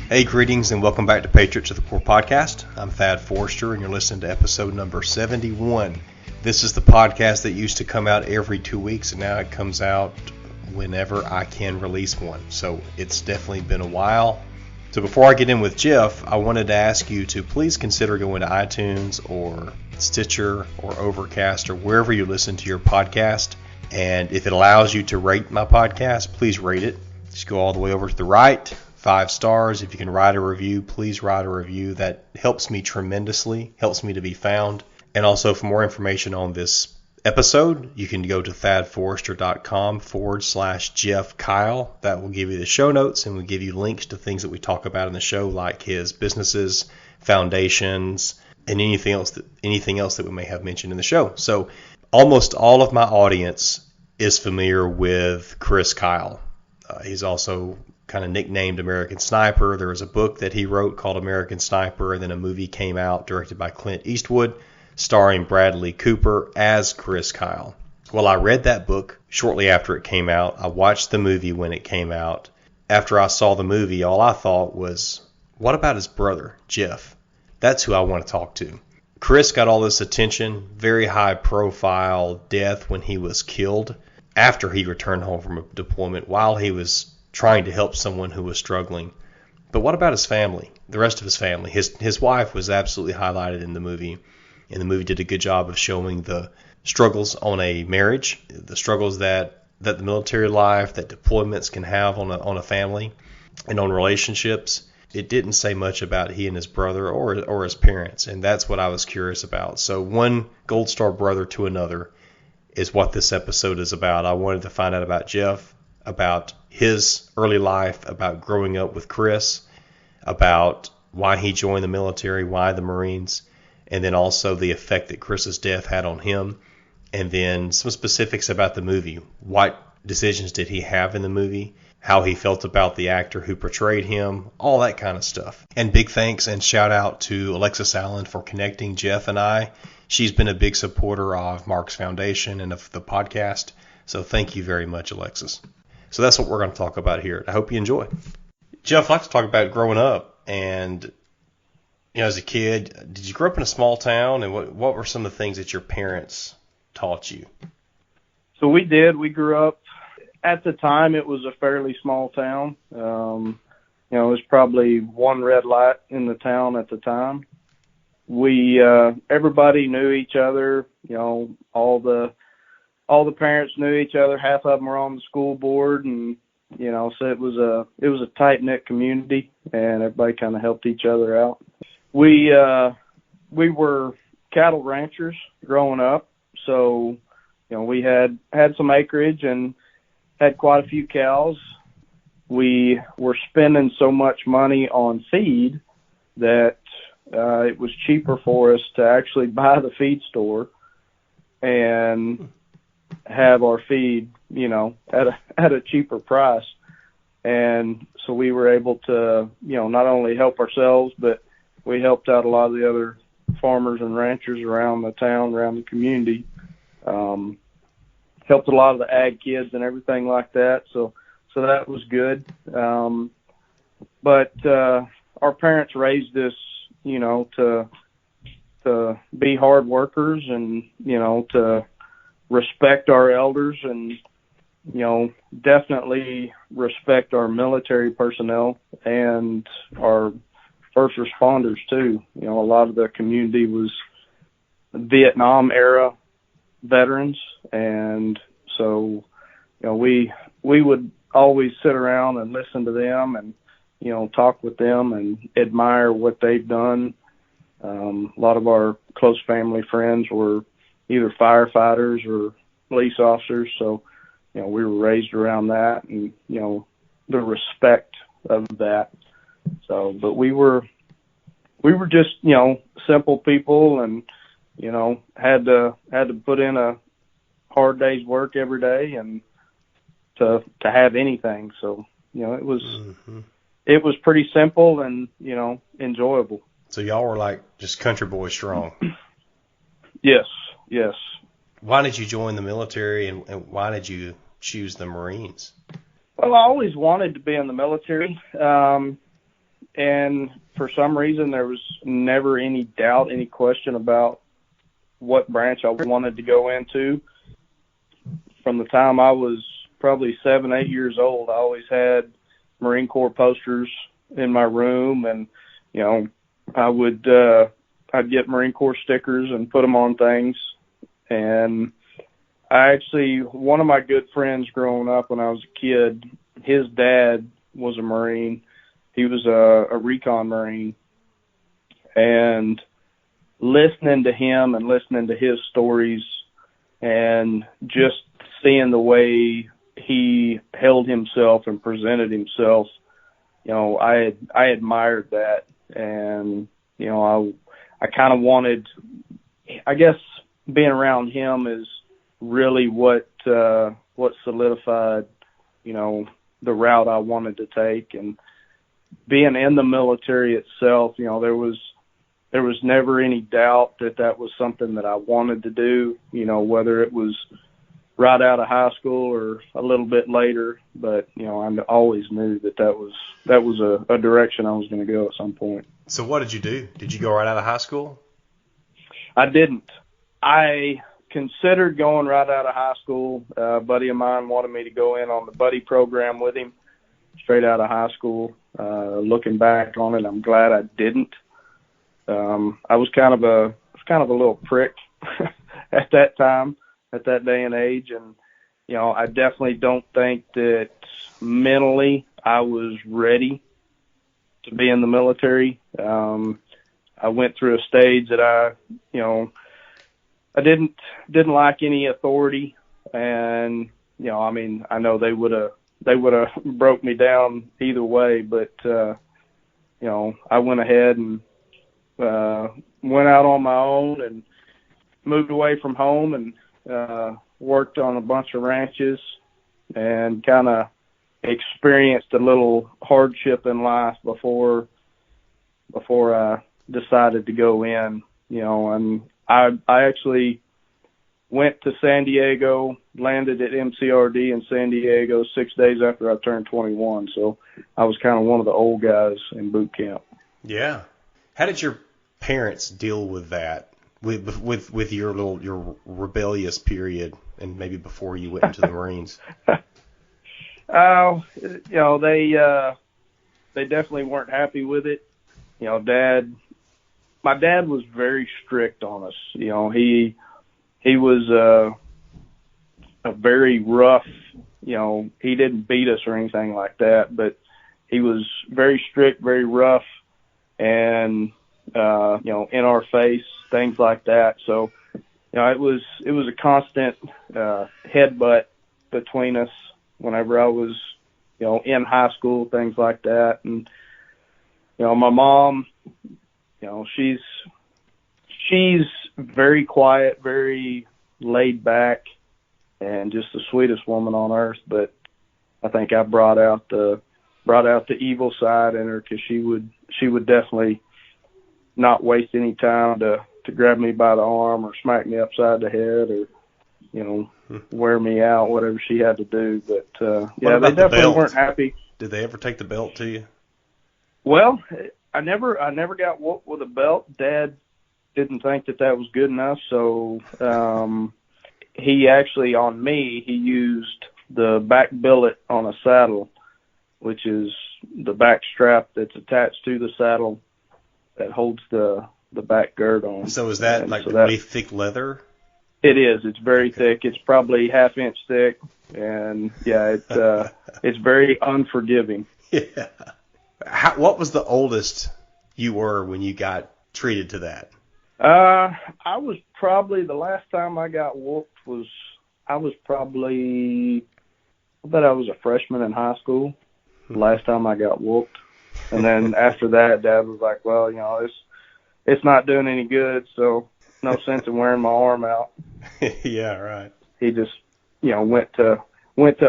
Hey, greetings and welcome back to Patriot to the Core podcast. I'm Thad Forrester and you're listening to episode number 71. This is the podcast that used to come out every 2 weeks and now it comes out whenever I can release one. So it's definitely been a while. So before I get in with Jeff, I wanted to ask you to please consider going to iTunes or Stitcher or Overcast or wherever you listen to your podcast. And if it allows you to rate my podcast, please rate it. Just go all the way over to the right. 5 stars. If you can write a review, please write a review. That helps me tremendously, helps me to be found. And also for more information on this episode, you can go to thadforrester.com/Jeff Kyle. That will give you the show notes and will give you links to things that we talk about in the show, like his businesses, foundations, and anything else that we may have mentioned in the show. So almost all of my audience is familiar with Chris Kyle. He's also kind of nicknamed American Sniper. There was a book that he wrote called American Sniper, and then a movie came out directed by Clint Eastwood, starring Bradley Cooper as Chris Kyle. Well, I read that book shortly after it came out. I watched the movie when it came out. After I saw the movie, all I thought was, what about his brother, Jeff? That's who I want to talk to. Chris got all this attention, very high profile death when he was killed after he returned home from a deployment while he was trying to help someone who was struggling. But what about his family, the rest of his family? His wife was absolutely highlighted in the movie, and the movie did a good job of showing the struggles on a marriage, the struggles that the military life, that deployments can have on a family and on relationships. It didn't say much about he and his brother or his parents, and that's what I was curious about. So one Gold Star brother to another is what this episode is about. I wanted to find out about Jeff, about his early life, about growing up with Chris, about why he joined the military, why the Marines, and then also the effect that Chris's death had on him, and then some specifics about the movie. What decisions did he have in the movie, how he felt about the actor who portrayed him, all that kind of stuff. And big thanks and shout out to Alexis Allen for connecting Jeff and I. She's been a big supporter of Mark's Foundation and of the podcast, so thank you very much, Alexis. So that's what we're going to talk about here. I hope you enjoy. Jeff, I'd like to talk about growing up. And, as a kid, did you grow up in a small town? And what were some of the things that your parents taught you? So we did. We grew up, at the time, it was a fairly small town. It was probably one red light in the town at the time. Everybody knew each other, all the parents knew each other. Half of them were on the school board, and so it was a tight knit community, and everybody kind of helped each other out. We were cattle ranchers growing up, so we had some acreage and had quite a few cows. We were spending so much money on feed that it was cheaper for us to actually buy the feed store and have our feed, at a cheaper price. And so we were able to, not only help ourselves, but we helped out a lot of the other farmers and ranchers around the town, around the community. Helped a lot of the ag kids and everything like that. So that was good. But our parents raised us, to be hard workers and, to respect our elders and, definitely respect our military personnel and our first responders too. A lot of the community was Vietnam era veterans, and so, we would always sit around and listen to them and, talk with them and admire what they've done. A lot of our close family friends were either firefighters or police officers, so we were raised around that and the respect of that. So, but we were just simple people, and had to put in a hard day's work every day and to have anything. So it was pretty simple and enjoyable. So y'all were like just country boy strong. Yes. Why did you join the military, and why did you choose the Marines? Well, I always wanted to be in the military. And for some reason, there was never any doubt, any question about what branch I wanted to go into. From the time I was probably 7, 8 years old, I always had Marine Corps posters in my room, and I'd get Marine Corps stickers and put them on things. And one of my good friends growing up when I was a kid, his dad was a Marine. He was a Recon Marine, and listening to him and listening to his stories and just seeing the way he held himself and presented himself, I admired that. And, I kind of wanted, I guess being around him is really what solidified, the route I wanted to take. And being in the military itself, there was never any doubt that was something that I wanted to do, whether it was right out of high school or a little bit later. But, I always knew that was a direction I was going to go at some point. So what did you do? Did you go right out of high school? I didn't. I considered going right out of high school. A buddy of mine wanted me to go in on the buddy program with him straight out of high school. Looking back on it, I'm glad I didn't. I was kind of a little prick at that time, at that day and age. And, I definitely don't think that mentally I was ready to be in the military. I went through a stage that I didn't like any authority. And, I know they would have broke me down either way, but, I went ahead and, went out on my own and moved away from home and worked on a bunch of ranches and kind of experienced a little hardship in life before I decided to go in, and I actually went to San Diego, landed at MCRD in San Diego 6 days after I turned 21. So I was kind of one of the old guys in boot camp. Yeah. How did your parents deal with that, with your rebellious period, and maybe before you went into the Marines? They definitely weren't happy with it. My dad was very strict on us. He was a very rough, he didn't beat us or anything like that, but he was very strict, very rough, and in our face, things like that. So, it was a constant headbutt between us whenever I was, in high school, things like that. And, my mom, she's very quiet, very laid back, and just the sweetest woman on earth. But I think I brought out the evil side in her, because she would definitely not waste any time to grab me by the arm or smack me upside the head or, wear me out, whatever she had to do. But, they definitely weren't happy. Did they ever take the belt to you? Well, I never got whooped with a belt. Dad didn't think that was good enough. So, he actually, on me, he used the back billet on a saddle, which is the back strap that's attached to the saddle that holds the back gird on. So is that really thick leather? It is. It's very thick. It's probably half-inch thick, and it's very unforgiving. Yeah. What was the oldest you were when you got treated to that? I was probably, the last time I got whooped I bet I was a freshman in high school. The last time I got whooped. And then after that, Dad was like, well, it's not doing any good, so no sense in wearing my arm out. Yeah, right. He just, went to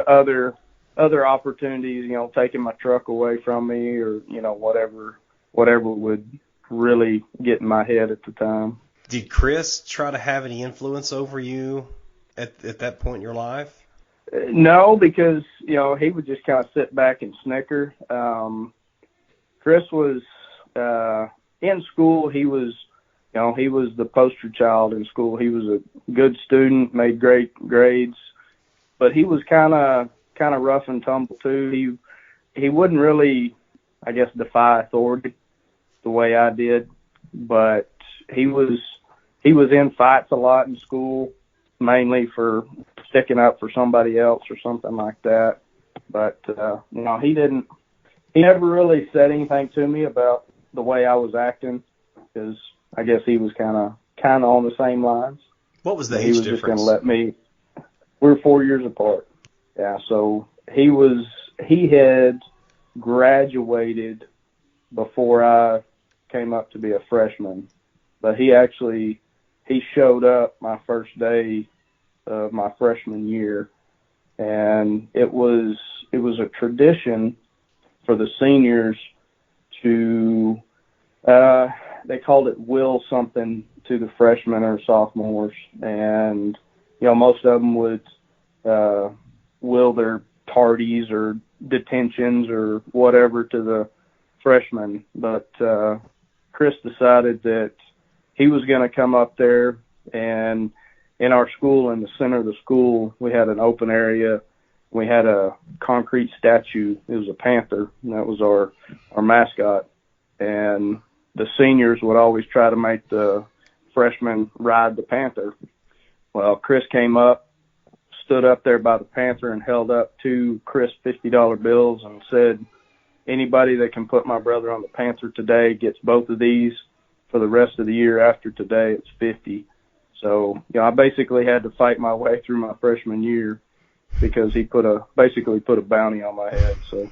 other opportunities, taking my truck away from me, or, whatever would really get in my head at the time. Did Chris try to have any influence over you at that point in your life? No, because, he would just kind of sit back and snicker. Chris was in school. He was, he was the poster child in school. He was a good student, made great grades, but he was kind of rough and tumble too. He wouldn't really, I guess, defy authority the way I did, but he was in fights a lot in school, mainly for sticking up for somebody else or something like that. But he never really said anything to me about the way I was acting, because I guess he was kind of on the same lines. What was the age he was difference? Just going to let me. We were 4 years apart. Yeah, so he had graduated before I came up to be a freshman, but he showed up my first day of my freshman year, and it was a tradition for the seniors to they called it will something to the freshmen or sophomores, and most of them would will their tardies or detentions or whatever to the freshmen. But Chris decided that he was going to come up there, and in our school, in the center of the school, we had an open area. We had a concrete statue. It was a panther, and that was our mascot. And the seniors would always try to make the freshmen ride the panther. Well, Chris came up, stood up there by the panther, and held up 2 crisp $50 bills and said, "Anybody that can put my brother on the panther today gets both of these. For the rest of the year after today, it's 50." So, I basically had to fight my way through my freshman year because he basically put a bounty on my head. So.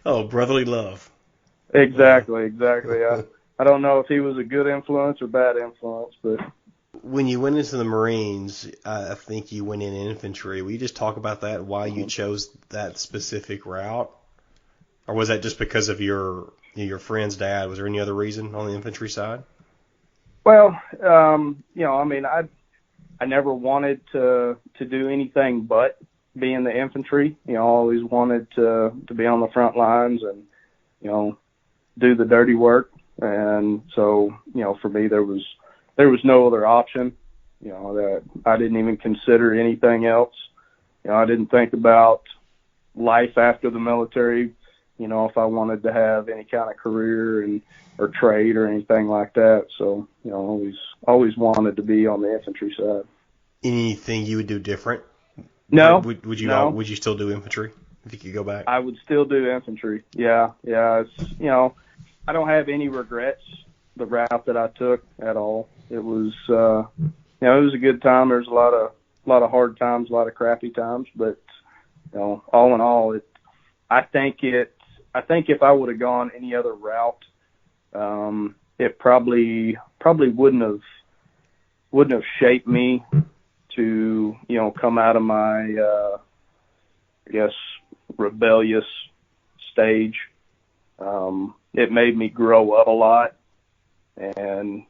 Oh, brotherly love. Exactly. I don't know if he was a good influence or bad influence, but. When you went into the Marines, I think you went in infantry. Will you just talk about that, why you chose that specific route? Or was that just because of your friend's dad? Was there any other reason on the infantry side? Well, I never wanted to do anything but be in the infantry. I always wanted to be on the front lines and, do the dirty work. And so, for me, there was no other option, that I didn't even consider anything else. I didn't think about life after the military, if I wanted to have any kind of career or trade or anything like that. So, always wanted to be on the infantry side. Anything you would do different? No. Would you no. Would you still do infantry if you could go back? I would still do infantry. Yeah. It's, I don't have any regrets the route that I took at all. It was, it was a good time. There's a lot of hard times, a lot of crappy times, but all in all, I think if I would have gone any other route, it probably wouldn't have shaped me to come out of my I guess rebellious stage. It made me grow up a lot, and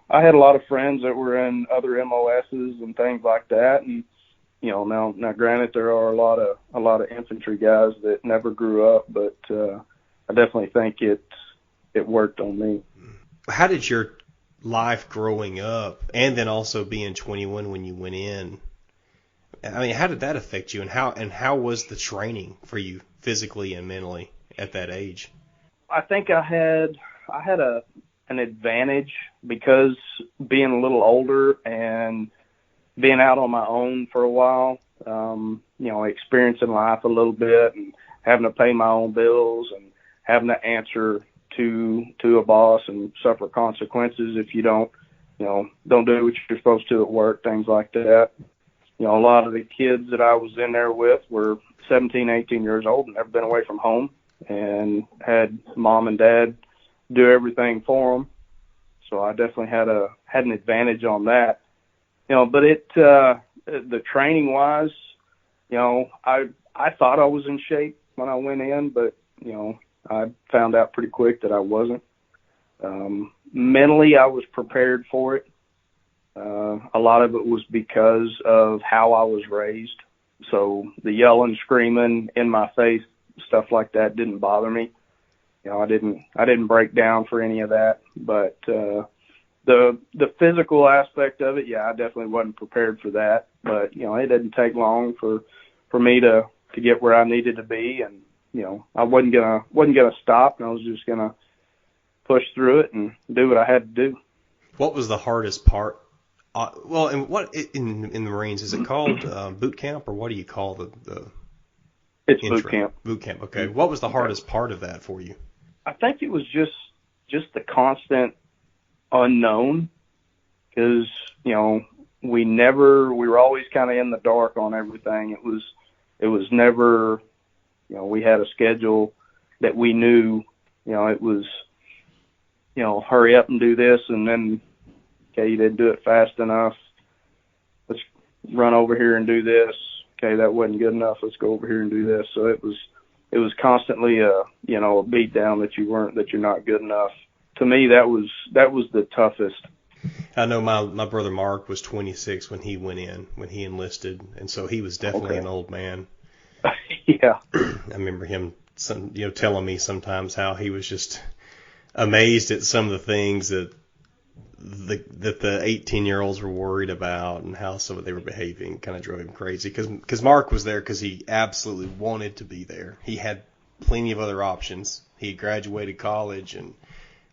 I had a lot of friends that were in other MOSs and things like that, and now granted there are a lot of infantry guys that never grew up, but I definitely think it worked on me. How did your life growing up, and then also being 21 when you went in, how did that affect you, and how was the training for you physically and mentally at that age? I think I had an advantage because being a little older and being out on my own for a while, experiencing life a little bit and having to pay my own bills and having to answer to a boss and suffer consequences if you don't do what you're supposed to at work, things like that. A lot of the kids that I was in there with were 17, 18 years old and never been away from home and had mom and dad do everything for them. So I definitely had an advantage on that. But the training wise, I thought I was in shape when I went in, but I found out pretty quick that I wasn't. Mentally, I was prepared for it. A lot of it was because of how I was raised. So the yelling, screaming in my face stuff like that didn't bother me. You know, I didn't break down for any of that. But the physical aspect of it, yeah, I definitely wasn't prepared for that. But you know, it didn't take long for me to get where I needed to be, and you know, I wasn't gonna stop, and I was just gonna push through it and do what I had to do. What was the hardest part? Well, and what in the Marines is it called boot camp, or what do you call the It's intro? boot camp. Boot camp. Okay. What was the hardest part of that for you? I think it was just the constant unknown, because you know we were always kind of in the dark on everything. It was never, you know, we had a schedule that we knew. You know, it was, you know, hurry up and do this, and then, okay, you didn't do it fast enough. Let's run over here and do this. Okay, that wasn't good enough. Let's go over here and do this. So it was constantly a beat down that you're not good enough. To me, that was the toughest. I know my brother Mark was 26 when he enlisted, and so he was definitely an old man. Yeah. I remember him telling me sometimes how he was just amazed at some of the things that the 18-year-olds were worried about, and how some of they were behaving kind of drove him crazy. Because Mark was there because he absolutely wanted to be there. He had plenty of other options. He graduated college, and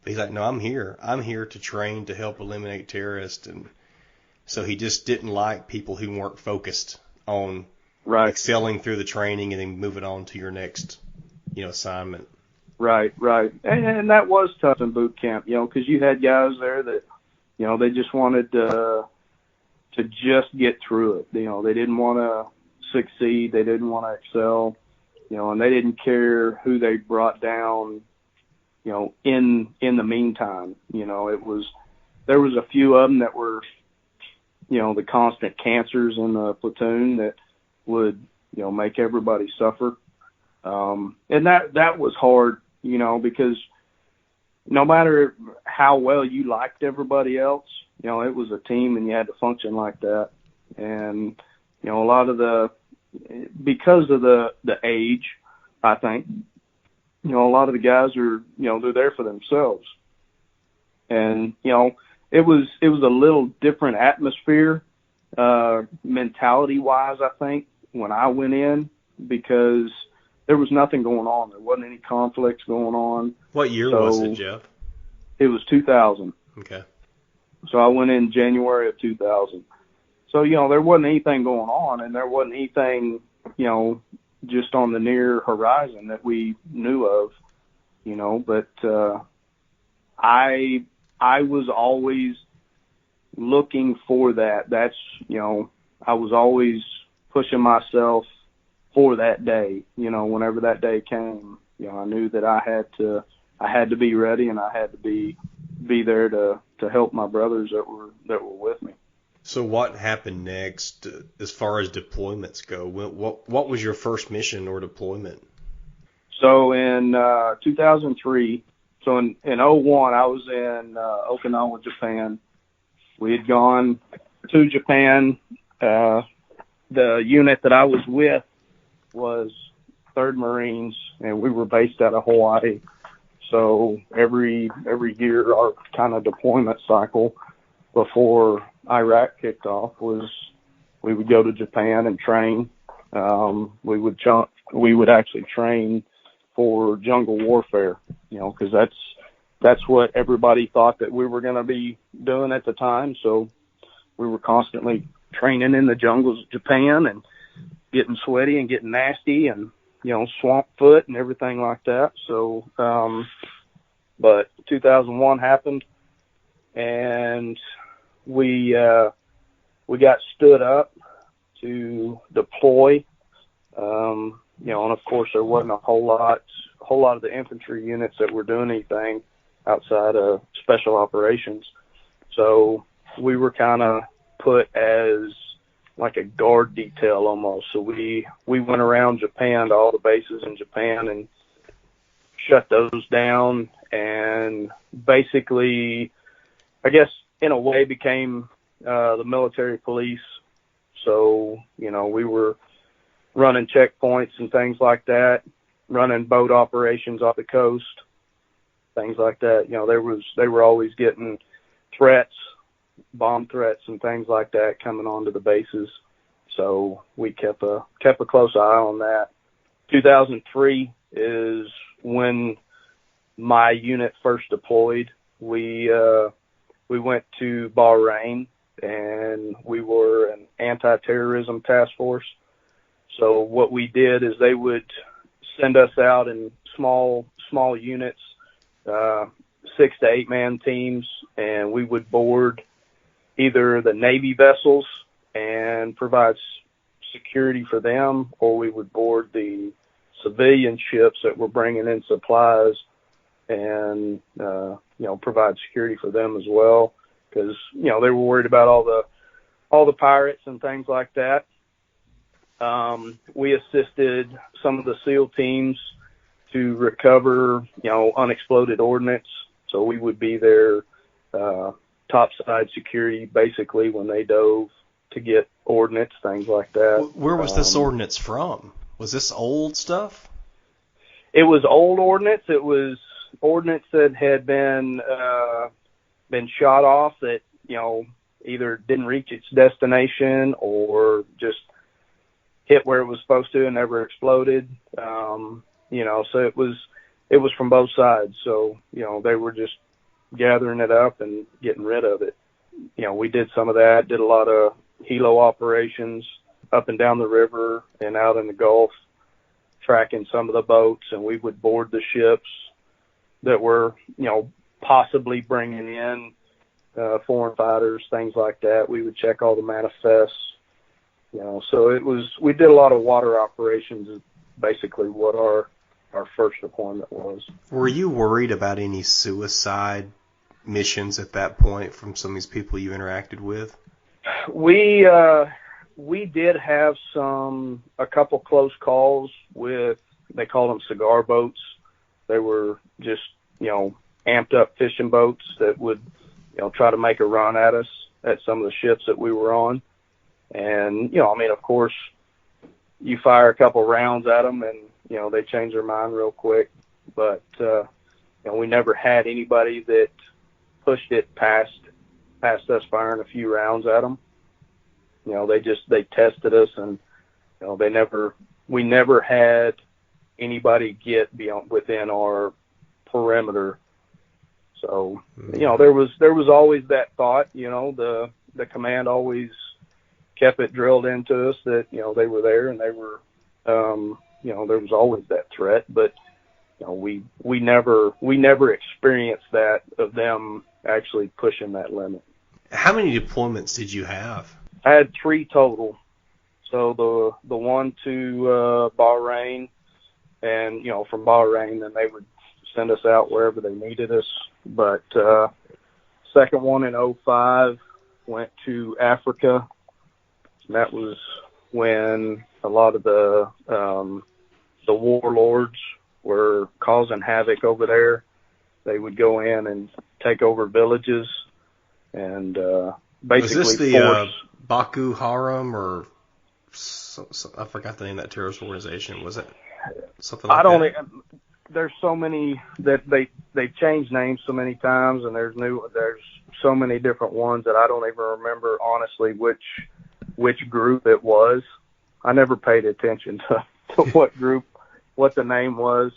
he's like, no, I'm here. I'm here to train to help eliminate terrorists. And so he just didn't like people who weren't focused on excelling through the training and then moving on to your next, assignment. Right. And that was tough in boot camp, because you had guys there that, they just wanted to just get through it. They didn't want to succeed. They didn't want to excel, and they didn't care who they brought down, in the meantime. There was a few of them that were, the constant cancers in the platoon that would, make everybody suffer. And that was hard, because no matter how well you liked everybody else, it was a team and you had to function like that. And, a lot because of the age, I think, a lot of the guys are, they're there for themselves. And, it was a little different atmosphere, mentality-wise, I think, when I went in, because there was nothing going on. There wasn't any conflicts going on. What year was it, Jeff? It was 2000. Okay. So I went in January of 2000. So, there wasn't anything going on, and there wasn't anything, just on the near horizon that we knew of, but I was always looking for that. That's, I was always pushing myself for that day, whenever that day came. I knew that I had to be ready, and I had to be there to help my brothers that were with me. So what happened next as far as deployments go? What was your first mission or deployment? So in 2003, so in 01, I was in Okinawa, Japan. We had gone to Japan. The unit that I was with was 3rd Marines, and we were based out of Hawaii. So every year, our kind of deployment cycle before Iraq kicked off was we would go to Japan and train. We would actually train for jungle warfare, because that's what everybody thought that we were going to be doing at the time. So we were constantly training in the jungles of Japan and getting sweaty and getting nasty and, swamp foot and everything like that. So, but 2001 happened, and we got stood up to deploy. And of course there wasn't a whole lot of the infantry units that were doing anything outside of special operations. So we were kind of put as like a guard detail almost. So we went around Japan to all the bases in Japan and shut those down, and basically, I guess in a way became the military police. So, we were running checkpoints and things like that. running boat operations off the coast, things like that. They were always getting threats, bomb threats and things like that coming onto the bases. So we kept a close eye on that. 2003 is when my unit first deployed. We went to Bahrain, and we were an anti-terrorism task force. So what we did is they would send us out in small units, 6 to 8 man teams, and we would board either the Navy vessels and provide security for them, or we would board the civilian ships that were bringing in supplies and provide security for them as well, because they were worried about all the pirates and things like that. We assisted some of the SEAL teams to recover unexploded ordnance, so we would be their topside security basically when they dove to get ordnance, things like that. Where was this ordnance from? Was this old stuff? It was old ordnance. It was ordnance that had been shot off that either didn't reach its destination or just hit where it was supposed to and never exploded. So it was from both sides. So they were just gathering it up and getting rid of it. We did some of that. Did a lot of helo operations up and down the river and out in the Gulf, tracking some of the boats, and we would board the ships that were, possibly bringing in foreign fighters, things like that. We would check all the manifests, so we did a lot of water operations is basically what our first deployment was. Were you worried about any suicide missions at that point from some of these people you interacted with? We did have a couple close calls with, they called them cigar boats. They were just, amped up fishing boats that would, try to make a run at us at some of the ships that we were on. And, of course, you fire a couple rounds at them and, they change their mind real quick. But, we never had anybody that pushed it past us firing a few rounds at them. They tested us, and we never had anybody get within our perimeter. So, there was always that thought, the command always kept it drilled into us that, they were there and they were, there was always that threat, but, we never experienced that of them actually pushing that limit. How many deployments did you have? I had 3 total. So the one to Bahrain, and from Bahrain, then they would send us out wherever they needed us. But second one in 2005 went to Africa. And that was when a lot of the warlords were causing havoc over there. They would go in and take over villages and basically was this the Boko Haram or I forgot the name of that terrorist organization. Was it something like that? There's so many that they've changed names so many times, and there's so many different ones that I don't even remember honestly which group it was. I never paid attention to what group, what the name was.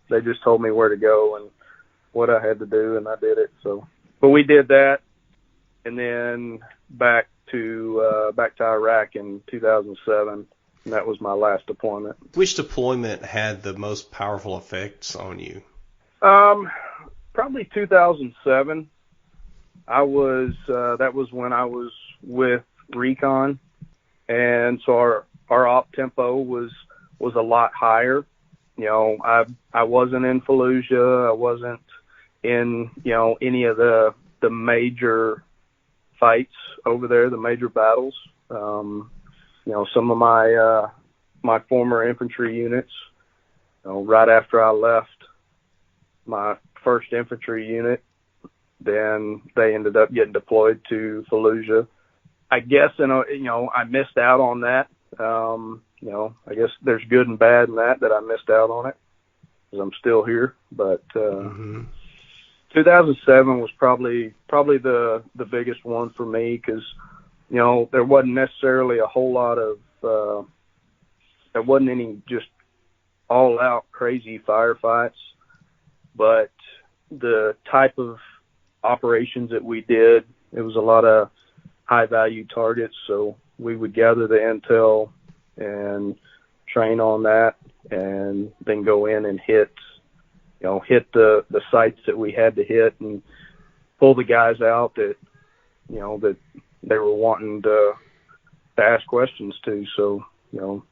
They just told me where to go and what I had to do, and I did it. So, but we did that, and then back to Iraq in 2007, and that was my last deployment. Which deployment had the most powerful effects on you? Probably 2007. That was when I was with Recon, and so our op tempo was a lot higher. I wasn't in Fallujah. I wasn't in any of the major fights over there, the major battles. Some of my former infantry units, right after I left my first infantry unit, then they ended up getting deployed to Fallujah. I guess, I missed out on that. I guess there's good and bad in that I missed out on it because I'm still here. But 2007 was probably the biggest one for me because, there wasn't necessarily a whole lot of there wasn't any just all-out crazy firefights, but the type of operations that we did, it was a lot of high-value targets, so we would gather the intel and train on that and then go in and hit the sites that we had to hit and pull the guys out that, that they were wanting to ask questions to. So,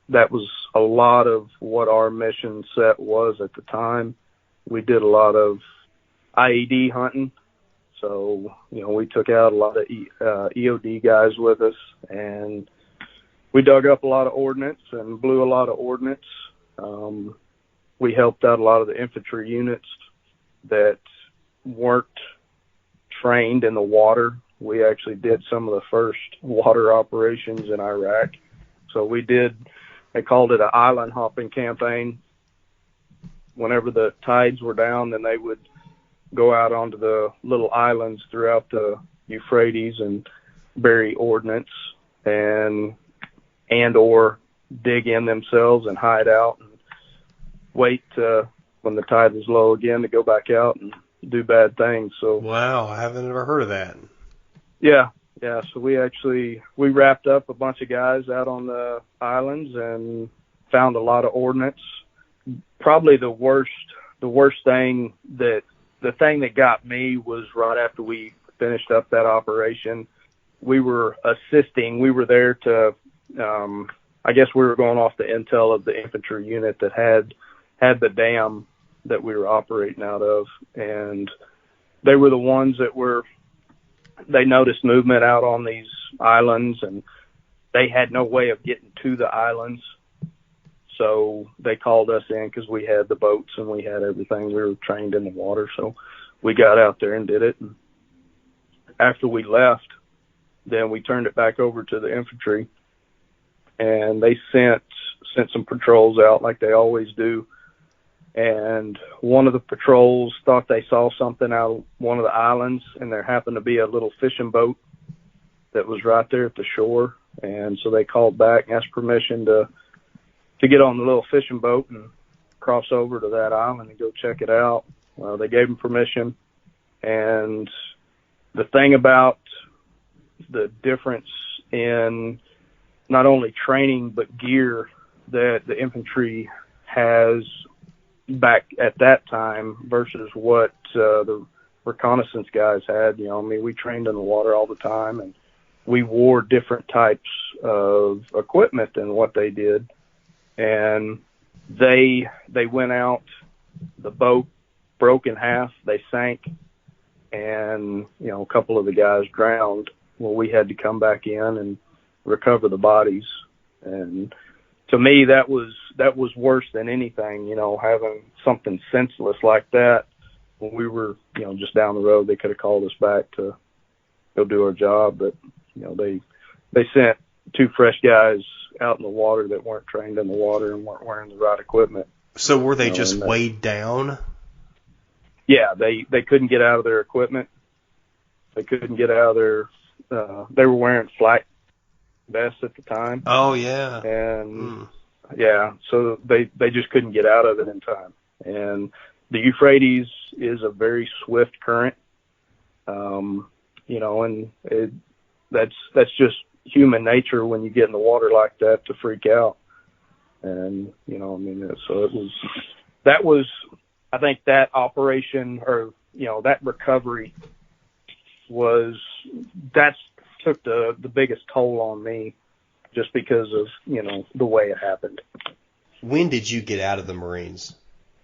that was a lot of what our mission set was at the time. We did a lot of IED hunting. So, we took out a lot of EOD guys with us, and we dug up a lot of ordnance and blew a lot of ordnance. We helped out a lot of the infantry units that weren't trained in the water. We actually did some of the first water operations in Iraq. So they called it an island hopping campaign. Whenever the tides were down, then they would go out onto the little islands throughout the Euphrates and bury ordnance and or dig in themselves and hide out and wait when the tide was low again to go back out and do bad things. So wow, I haven't ever heard of that. Yeah. So we wrapped up a bunch of guys out on the islands and found a lot of ordnance. Probably the worst thing the thing that got me was right after we finished up that operation. We were assisting. We were there to, I guess we were going off the intel of the infantry unit that had the dam that we were operating out of, and they were the ones that they noticed movement out on these islands, and they had no way of getting to the islands. So they called us in because we had the boats and we had everything. We were trained in the water. So we got out there and did it. And after we left, then we turned it back over to the infantry, and they sent some patrols out like they always do. And one of the patrols thought they saw something out of one of the islands, and there happened to be a little fishing boat that was right there at the shore. And so they called back and asked permission to get on the little fishing boat and cross over to that island and go check it out. Well, they gave them permission. And the thing about the difference in not only training but gear that the infantry has back at that time versus what the reconnaissance guys had, we trained in the water all the time, and we wore different types of equipment than what they did. And they went out, the boat broke in half, they sank, and a couple of the guys drowned. Well, we had to come back in and recover the bodies. And to me, that was worse than anything, having something senseless like that. When we were, just down the road, they could have called us back to go do our job, but they sent two fresh guys out in the water that weren't trained in the water and weren't wearing the right equipment. So were they just weighed down? Yeah, they couldn't get out of their equipment. They couldn't get out of their. They were wearing flight vests at the time. Oh yeah. And yeah, so they just couldn't get out of it in time. And the Euphrates is a very swift current, and that's just human nature when you get in the water like that to freak out. And so that was I think that operation or that recovery took the biggest toll on me just because of the way it happened. When did you get out of the Marines?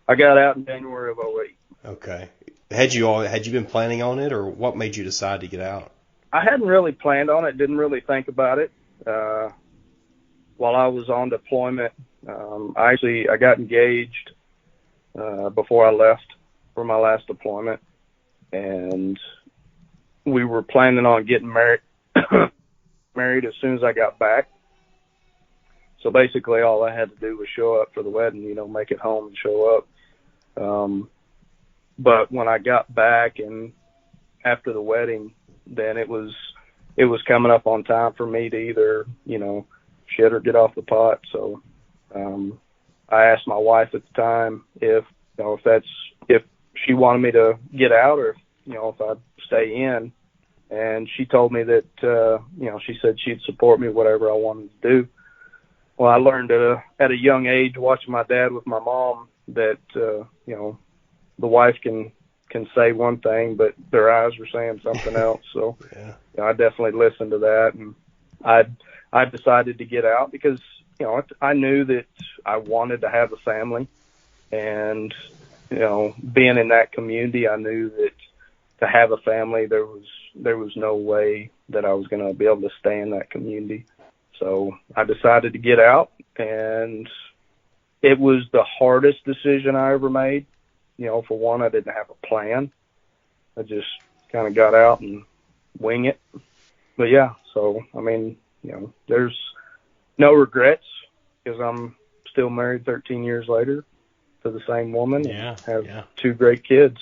I got out in January of 2008. Okay. Had you been planning on it, or what made you decide to get out? I hadn't really planned on it, didn't really think about it. While I was on deployment, I got engaged before I left for my last deployment, and we were planning on getting married as soon as I got back. So basically all I had to do was show up for the wedding, make it home and show up. But when I got back and after the wedding, then it was coming up on time for me to either, shit or get off the pot. So, I asked my wife at the time if she wanted me to get out or, if I'd stay in. And she told me that, she said she'd support me, whatever I wanted to do. Well, I learned at a young age, watching my dad with my mom, that, the wife can say one thing, but their eyes were saying something else. So yeah. I definitely listened to that, and I decided to get out because, I knew that I wanted to have a family, and, being in that community, I knew that to have a family, there was no way that I was going to be able to stay in that community. So I decided to get out, and it was the hardest decision I ever made. For one, I didn't have a plan. I just kind of got out and wing it. But yeah, so, there's no regrets because I'm still married 13 years later to the same woman and have two great kids.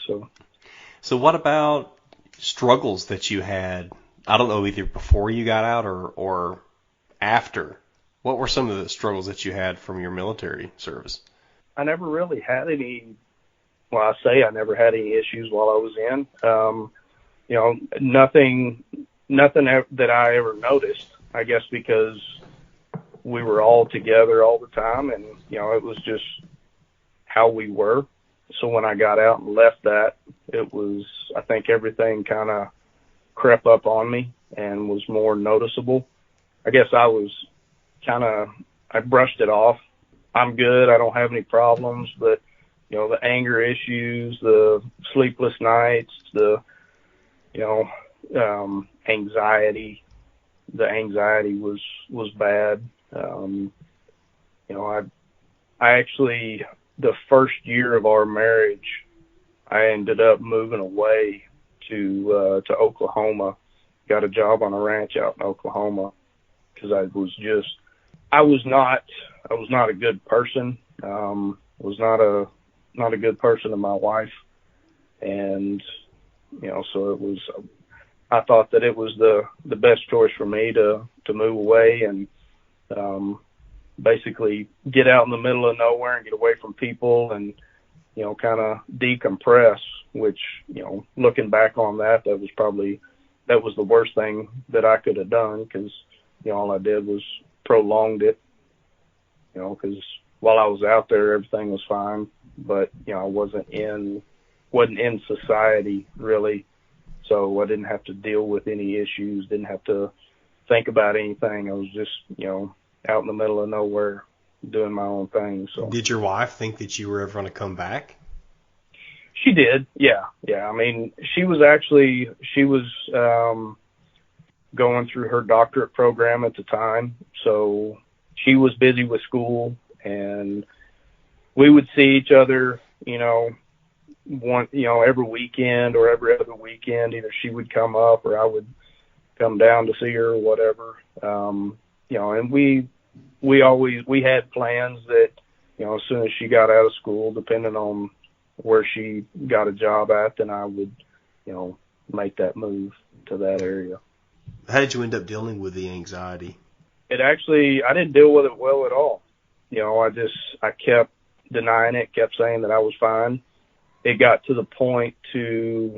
So what about struggles that you had, I don't know, either before you got out or after? What were some of the struggles that you had from your military service? I never really had any. Well, I never had any issues while I was in. Nothing that I ever noticed, I guess, because we were all together all the time, and, it was just how we were. So when I got out and left that, it was, I think everything kind of crept up on me and was more noticeable. I guess I brushed it off. I'm good. I don't have any problems, but the anger issues, the sleepless nights, the, anxiety. The anxiety was bad. I actually, the first year of our marriage, I ended up moving away to Oklahoma. Got a job on a ranch out in Oklahoma because I was not a good person. Was not a good person to my wife, and so I thought that it was the best choice for me to move away and basically get out in the middle of nowhere and get away from people and kind of decompress, which looking back on that was the worst thing that I could have done because all I did was prolonged it, because while I was out there everything was fine, but I wasn't in society really, so I didn't have to deal with any issues, didn't have to think about anything. I was just out in the middle of nowhere doing my own thing. So did your wife think that you were ever going to come back? She did, yeah. She was going through her doctorate program at the time, so she was busy with school, and we would see each other, every weekend or every other weekend. Either she would come up or I would come down to see her or whatever. And we had plans that, as soon as she got out of school, depending on where she got a job at, then I would, make that move to that area. How did you end up dealing with the anxiety? I didn't deal with it well at all. I kept denying it, kept saying that I was fine. It got to the point she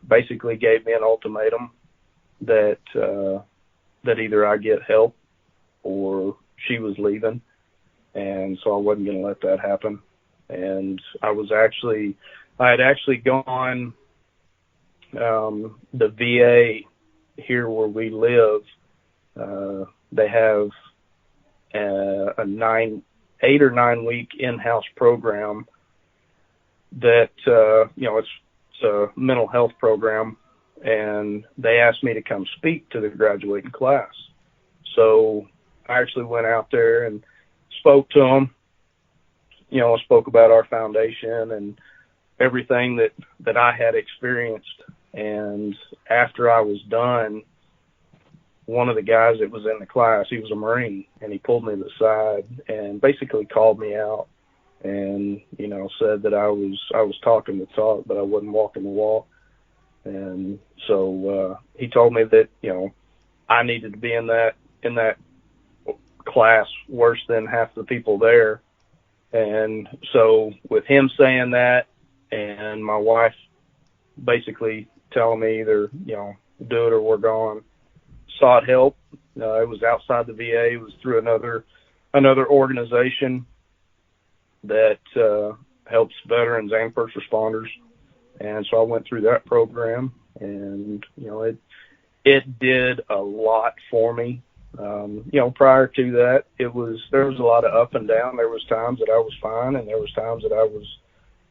basically gave me an ultimatum that either I get help or she was leaving. And so I wasn't going to let that happen. And I had actually gone, the VA here where we live, they have a 8 or 9 week in-house program that, it's a mental health program, and they asked me to come speak to the graduating class. So I actually went out there and spoke to them, spoke about our foundation and everything that I had experienced. And after I was done, one of the guys that was in the class, he was a Marine, and he pulled me to the side and basically called me out and, said that I was talking the talk, but I wasn't walking the walk. And so he told me that, I needed to be in that class worse than half the people there. And so with him saying that and my wife basically telling me either, do it or we're gone, sought help. It was outside the VA. It was through another organization that helps veterans and first responders. And so I went through that program, and, it did a lot for me. Prior to that, there was a lot of up and down. There was times that I was fine, and there was times that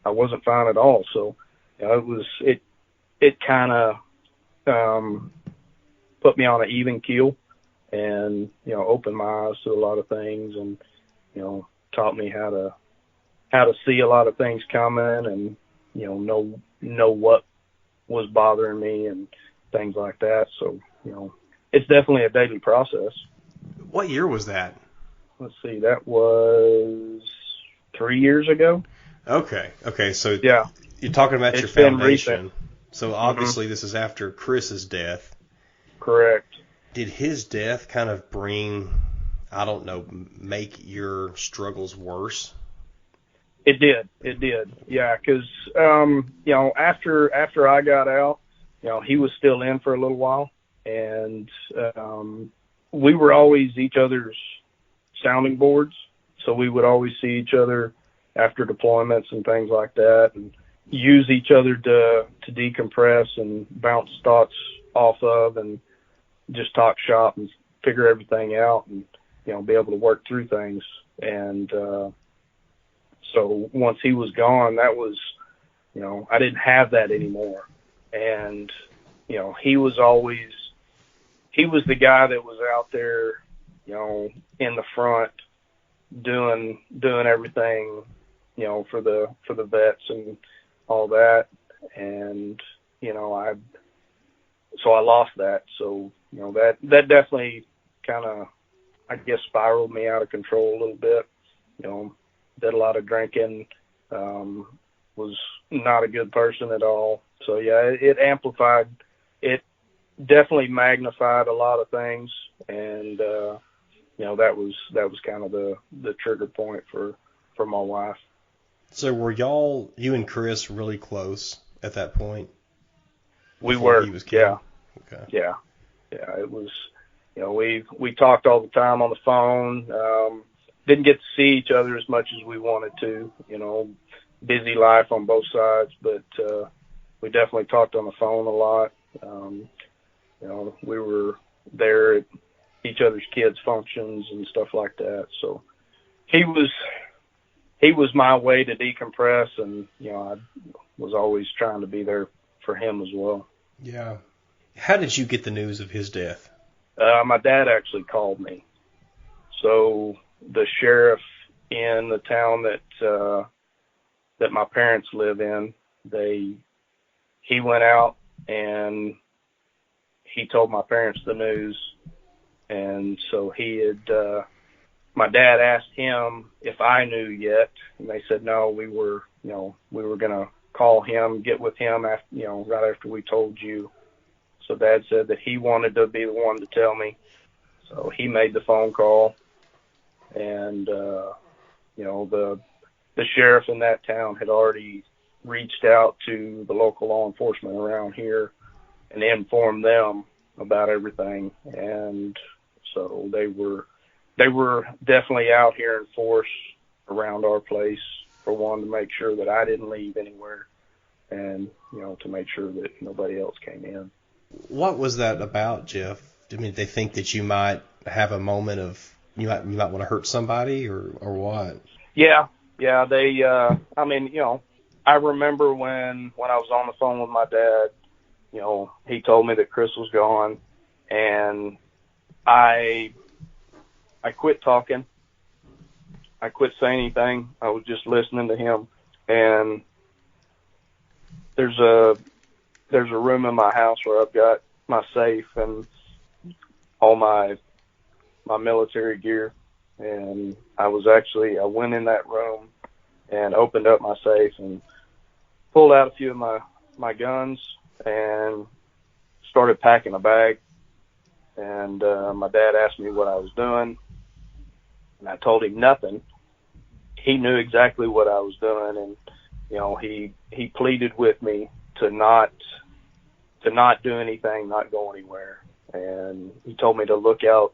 I wasn't fine at all. So, it kind of put me on an even keel, and opened my eyes to a lot of things, and taught me how to see a lot of things coming, and know what was bothering me and things like that. So it's definitely a daily process. What year was that? Let's see, that was 3 years ago. Okay. So yeah, you're talking about your foundation. So obviously this is after Chris's death. Correct. Did his death kind of make your struggles worse? It did. Yeah, because, after I got out, he was still in for a little while, and we were always each other's sounding boards, so we would always see each other after deployments and things like that, and use each other to decompress and bounce thoughts off of, and just talk shop and figure everything out, and be able to work through things. And so once he was gone, that was, I didn't have that anymore. And he was the guy that was out there, in the front, doing everything, for the vets and all that. And I lost that. So that definitely kind of, I guess, spiraled me out of control a little bit. Did a lot of drinking, was not a good person at all. So yeah, it amplified, it definitely magnified a lot of things, and that was kind of the trigger point for my wife. So were you and Chris really close at that point? We were. He was killed? Yeah. Okay. Yeah. It was. We talked all the time on the phone. Didn't get to see each other as much as we wanted to. Busy life on both sides, but we definitely talked on the phone a lot. We were there at each other's kids' functions and stuff like that. So he was my way to decompress, and I was always trying to be there for him as well. Yeah. How did you get the news of his death? My dad actually called me. So the sheriff in the town that my parents live in, he went out and he told my parents the news. And so my dad asked him if I knew yet, and they said no. We were gonna call him, get with him after, right after we told you. So Dad said that he wanted to be the one to tell me. So he made the phone call, and the sheriff in that town had already reached out to the local law enforcement around here and informed them about everything. And so they were definitely out here in force around our place, for one, to make sure that I didn't leave anywhere, and to make sure that nobody else came in. What was that about, Jeff? I mean, did they think that you might have a moment of you might want to hurt somebody, or what? Yeah. They, I remember when I was on the phone with my dad, he told me that Chris was gone, and I quit talking. I quit saying anything. I was just listening to him. And there's a room in my house where I've got my safe, and all my military gear, and I went in that room and opened up my safe and pulled out a few of my guns and started packing a bag. And my dad asked me what I was doing, and I told him nothing. He knew exactly what I was doing, and he pleaded with me to not do anything, not go anywhere. And he told me to look out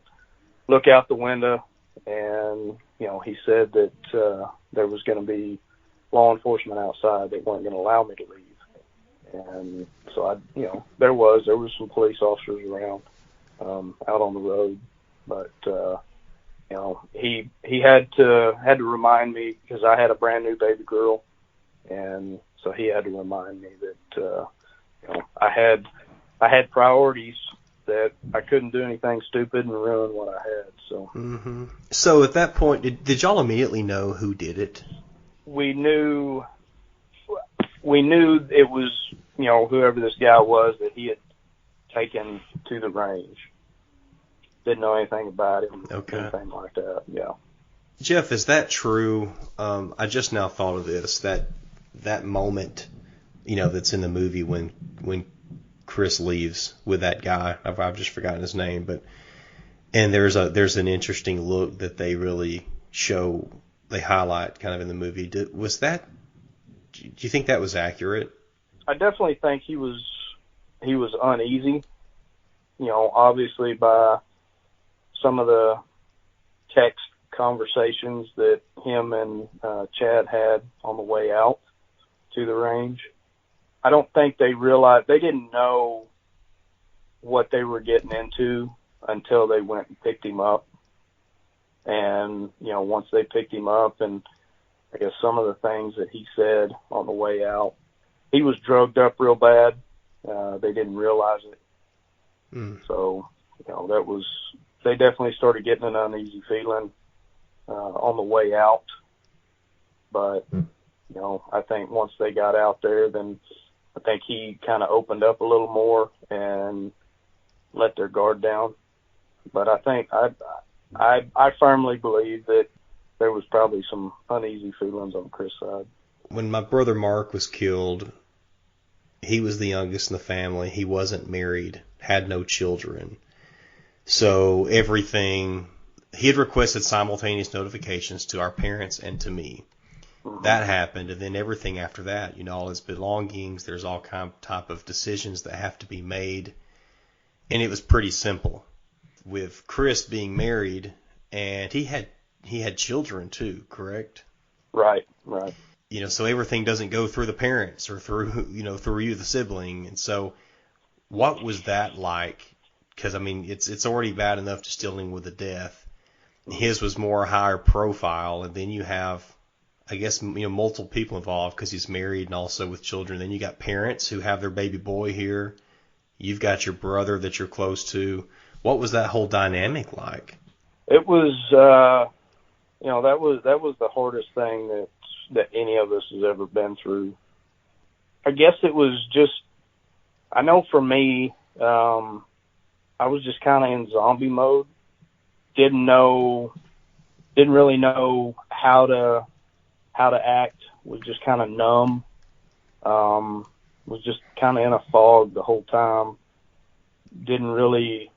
the window, and he said that there was going to be law enforcement outside that weren't going to allow me to leave. And so there was some police officers around out on the road, but he had to remind me, because I had a brand new baby girl, and so he had to remind me that I had priorities, that I couldn't do anything stupid and ruin what I had. So. Mm-hmm. So at that point, did y'all immediately know who did it? We knew it was whoever this guy was that he had taken to the range. Didn't know anything about him, anything like that. Yeah. Jeff, is that true? I just now thought of this, that moment, that's in the movie when Chris leaves with that guy. I've just forgotten his name, and there's an interesting look that they really they highlight kind of in the movie. Do you think that was accurate? I definitely think he was uneasy. Obviously by some of the text conversations that him and Chad had on the way out to the range. I don't think they didn't know what they were getting into until they went and picked him up. And, once they picked him up, and I guess some of the things that he said on the way out, he was drugged up real bad. They didn't realize it. So, they definitely started getting an uneasy feeling on the way out. But, I think once they got out there, then I think he kind of opened up a little more and let their guard down. But I think I firmly believe that there was probably some uneasy feelings on Chris' side. When my brother Mark was killed, he was the youngest in the family. He wasn't married, had no children. So he had requested simultaneous notifications to our parents and to me. Mm-hmm. That happened, and then everything after that, all his belongings, there's all type of decisions that have to be made. And it was pretty simple. With Chris being married, and he had children too, correct? Right. So everything doesn't go through the parents or through you, the sibling. And so what was that like? Because, it's already bad enough just dealing with the death. His was more higher profile, and then you have, I guess, multiple people involved because he's married and also with children. Then you got parents who have their baby boy here. You've got your brother that you're close to. What was that whole dynamic like? It was, that was the hardest thing that any of us has ever been through. I guess it was just, I know for me, I was just kind of in zombie mode. Didn't really know how to act. Was just kind of numb. Was just kind of in a fog the whole time. Didn't really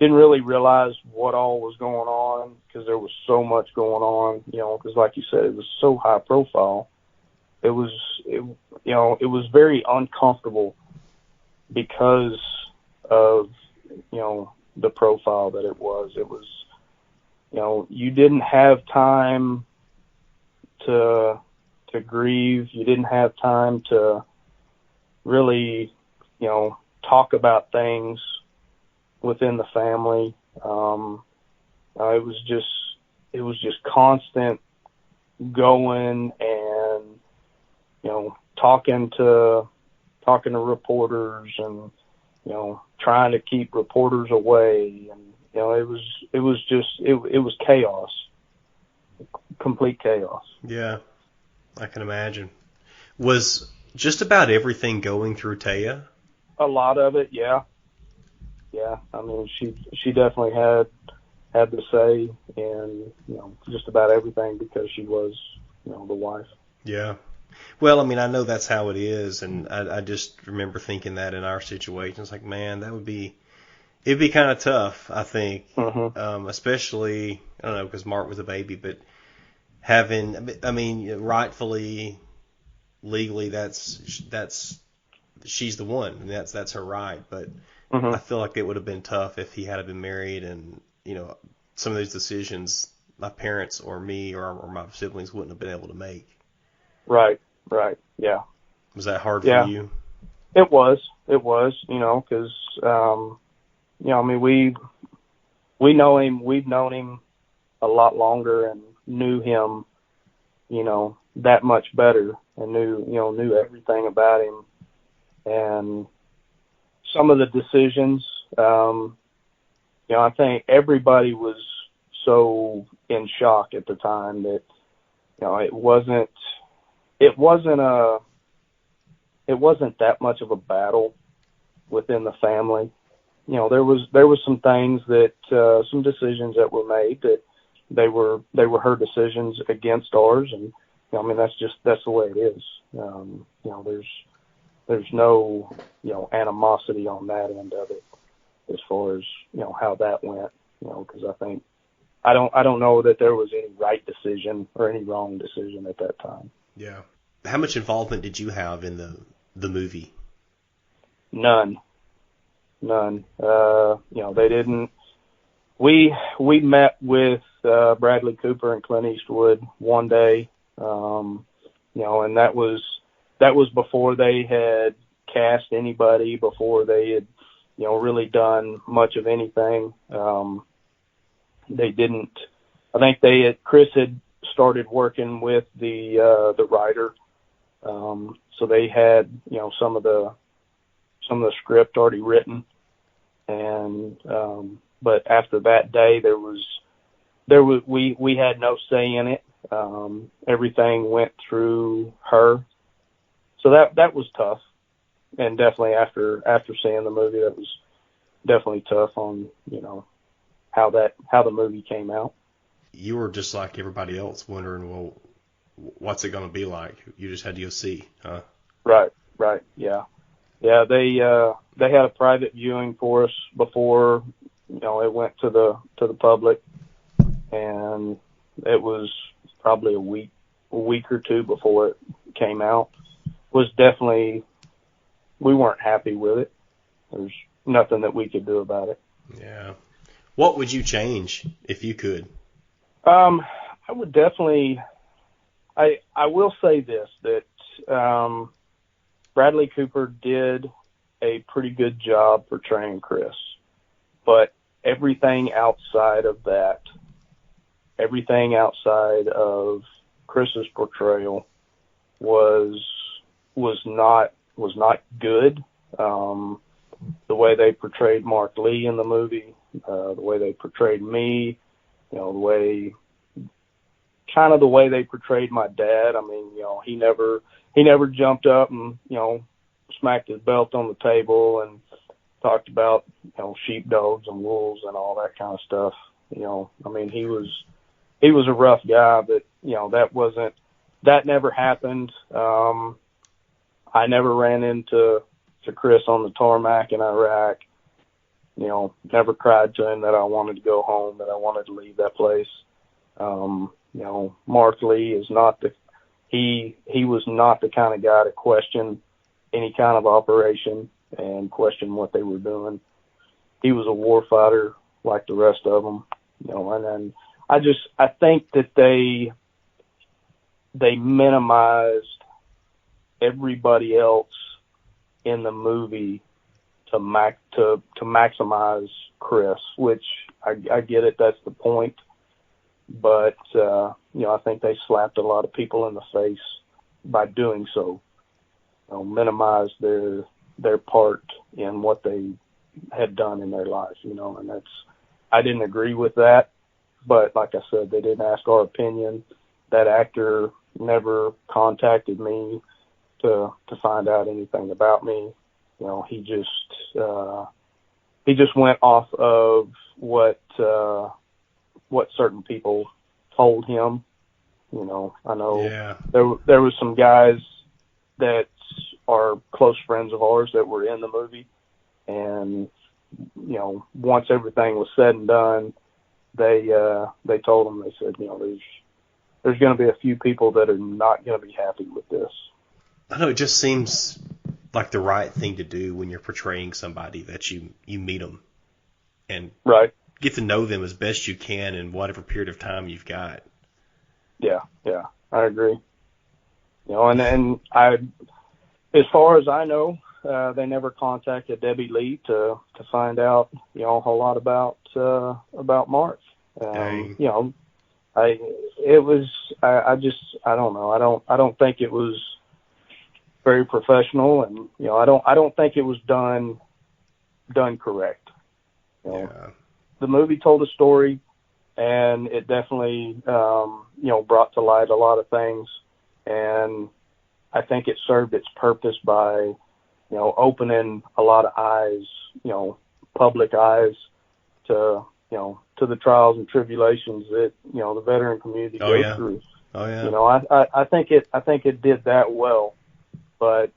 realize what all was going on, because there was so much going on, because like you said, it was so high profile. It was very uncomfortable because of, the profile that it was. It was, you didn't have time to grieve. You didn't have time to really, talk about things within the family. It was just constant going and, talking to reporters and, trying to keep reporters away. And, it was chaos, complete chaos. Yeah, I can imagine. Was just about everything going through Taya? A lot of it, yeah. yeah. I mean, she definitely had the say in, just about everything because she was, the wife. Yeah. Well, I mean, I know that's how it is, and I just remember thinking that in our situation, it's like, man, it'd be kind of tough, I think, especially, I don't know, because Mark was a baby, but I mean, rightfully, legally, that's she's the one, and that's her right, but I feel like it would have been tough if he had been married, and, some of those decisions my parents or me or my siblings wouldn't have been able to make. Right, yeah. Was that hard for Yeah, you? it was, because, I mean, we've known him a lot longer and knew him, that much better and knew everything about him. And some of the decisions, I think everybody was so in shock at the time that, it wasn't that much of a battle within the family. There was some things that, some decisions that were made that they were her decisions against ours. And, I mean, that's the way it is. There's no, animosity on that end of it as far as, how that went, because I don't know that there was any right decision or any wrong decision at that time. Yeah. How much involvement did you have in the movie? None. They didn't. We met with Bradley Cooper and Clint Eastwood one day, and that was before they had cast anybody, before they had, really done much of anything. They didn't. I think Chris had started working with the writer, so they had, some of the script already written. And but after that day, we had no say in it. Everything went through her, so that was tough. And definitely after seeing the movie, that was definitely tough on how the movie came out. You were just like everybody else, wondering, well, what's it going to be like? You just had to go see, huh? Right, yeah. Yeah, they had a private viewing for us before, it went to the public, and it was probably a week or two before it came out. Was definitely, we weren't happy with it. There's nothing that we could do about it. Yeah. What would you change if you could? I would definitely. I will say this, that Bradley Cooper did a pretty good job portraying Chris, but everything outside of that, everything outside of Chris's portrayal was not good. The way they portrayed Mark Lee in the movie, the way they portrayed me, the way they portrayed my dad. I mean, he never jumped up and, smacked his belt on the table and talked about, sheepdogs and wolves and all that kind of stuff. I mean, he was a rough guy, but, that never happened. I never ran into Chris on the tarmac in Iraq. Never cried to him that I wanted to go home, that I wanted to leave that place. Mark Lee is he was not the kind of guy to question any kind of operation and question what they were doing. He was a war fighter like the rest of them, and then I think that they minimized everybody else in the movie to maximize Chris, which I get it. That's the point. But, I think they slapped a lot of people in the face by doing so. Minimized their part in what they had done in their life, and I didn't agree with that. But like I said, they didn't ask our opinion. That actor never contacted me to find out anything about me. He just, he just went off of what certain people told him. You know, I know there was some guys that are close friends of ours that were in the movie, and you know, once everything was said and done, they told him, they said, you know, there's going to be a few people that are not going to be happy with this. I know, it just seems like the right thing to do when you're portraying somebody, that you meet them and get to know them as best you can in whatever period of time you've got. Yeah, I agree. You know, and I, as far as I know, they never contacted Debbie Lee to find out, you know, a whole lot about Mark. You know, I don't know. I don't think it was very professional, and you know, I don't think it was done correct. You know, the movie told a story, and it definitely you know, brought to light a lot of things, and I think it served its purpose by, you know, opening a lot of eyes, you know, public eyes to, you know, to the trials and tribulations that, you know, the veteran community goes through. Oh yeah. You know, I think it did that well, but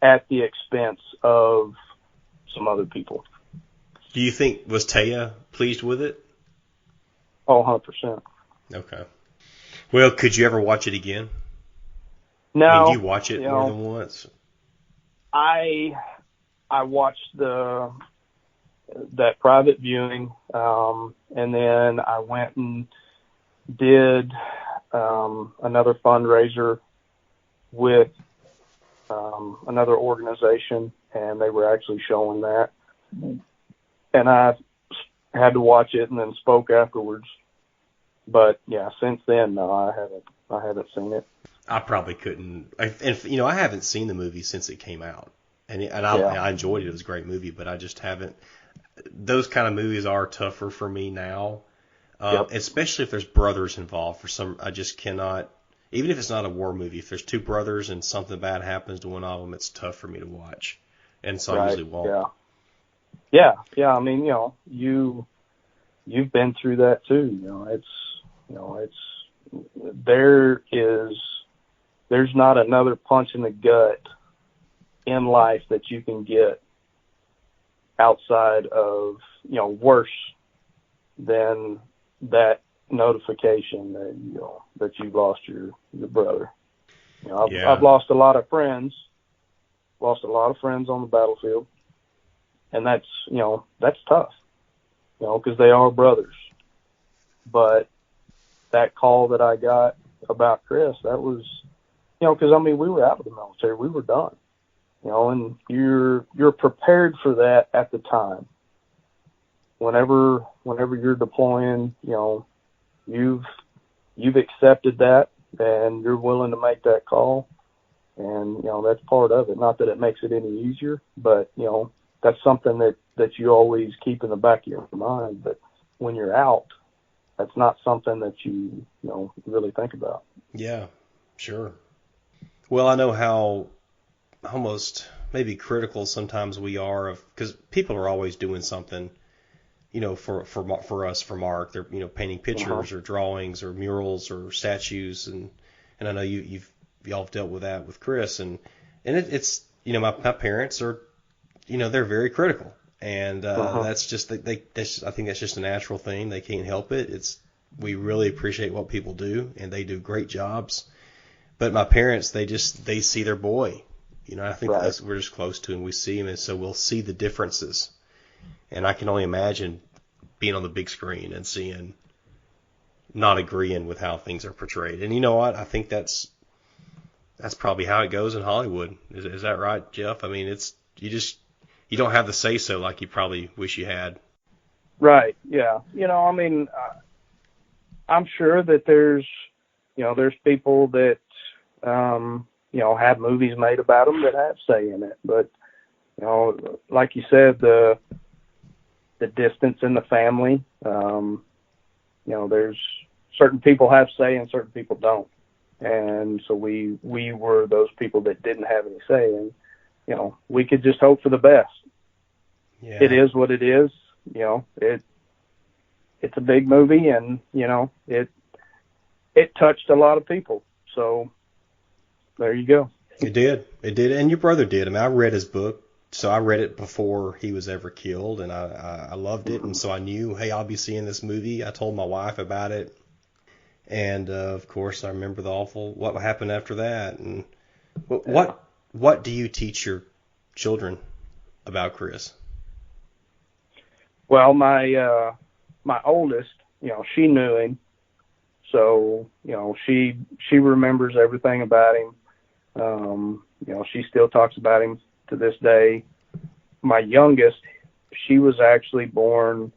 at the expense of some other people. Do you think, was Taya pleased with it? Oh, 100%. Okay. Well, could you ever watch it again? No. I mean, do you watch it more than once? I watched that private viewing, and then I went and did another fundraiser with another organization, and they were actually showing that, and I had to watch it and then spoke afterwards. But yeah, since then, no, I haven't seen it. I probably couldn't. And you know, I haven't seen the movie since it came out, and I enjoyed it. It was a great movie, but I just haven't. Those kind of movies are tougher for me now, especially if there's brothers involved. I just cannot. Even if it's not a war movie, if there's two brothers and something bad happens to one of them, it's tough for me to watch, and so I usually won't. Yeah. I mean, you know, you've been through that too. There's not another punch in the gut in life that you can get outside of, you know, worse than that notification that you've lost your brother. You know, I've lost a lot of friends on the battlefield, and that's tough, you know, because they are brothers. But that call that I got about Chris, that was, you know, because I mean, we were out of the military, we were done, you know, and you're prepared for that at the time. Whenever you're deploying, you know, you've accepted that, and you're willing to make that call, and you know, that's part of it. Not that it makes it any easier, but you know, that's something that you always keep in the back of your mind. But when you're out, that's not something that you know, really think about. Yeah, sure. Well, I know how almost maybe critical sometimes we are of, because people are always doing something, you know, for us, for Mark. They're, you know, painting pictures or drawings or murals or statues, and I know y'all have dealt with that with Chris, and it's, you know, my parents are, you know, they're very critical, and that's just I think that's just a natural thing. They can't help it. We really appreciate what people do, and they do great jobs. But my parents, they see their boy, you know. I think we're just close to, and we see him, and so we'll see the differences. And I can only imagine being on the big screen and seeing, not agreeing with how things are portrayed. And you know what? I think that's probably how it goes in Hollywood. Is that right, Jeff? I mean, you don't have the say so like you probably wish you had. Right. Yeah. You know, I mean, I'm sure that there's people that you know, have movies made about them that have say in it, but you know, like you said, the distance in the family, you know, there's certain people have say and certain people don't, and so we were those people that didn't have any say, and you know, we could just hope for the best. it is what it is. You know, it's a big movie, and you know, it touched a lot of people. So there you go. It did, and your brother did. I mean, I read his book, so I read it before he was ever killed, and I loved it, and so I knew, hey, I'll be seeing this movie. I told my wife about it, and of course, I remember the awful what happened after that. And what do you teach your children about Chris? Well, my oldest, you know, she knew him, so you know, she remembers everything about him. You know, she still talks about him to this day. My youngest, she was actually born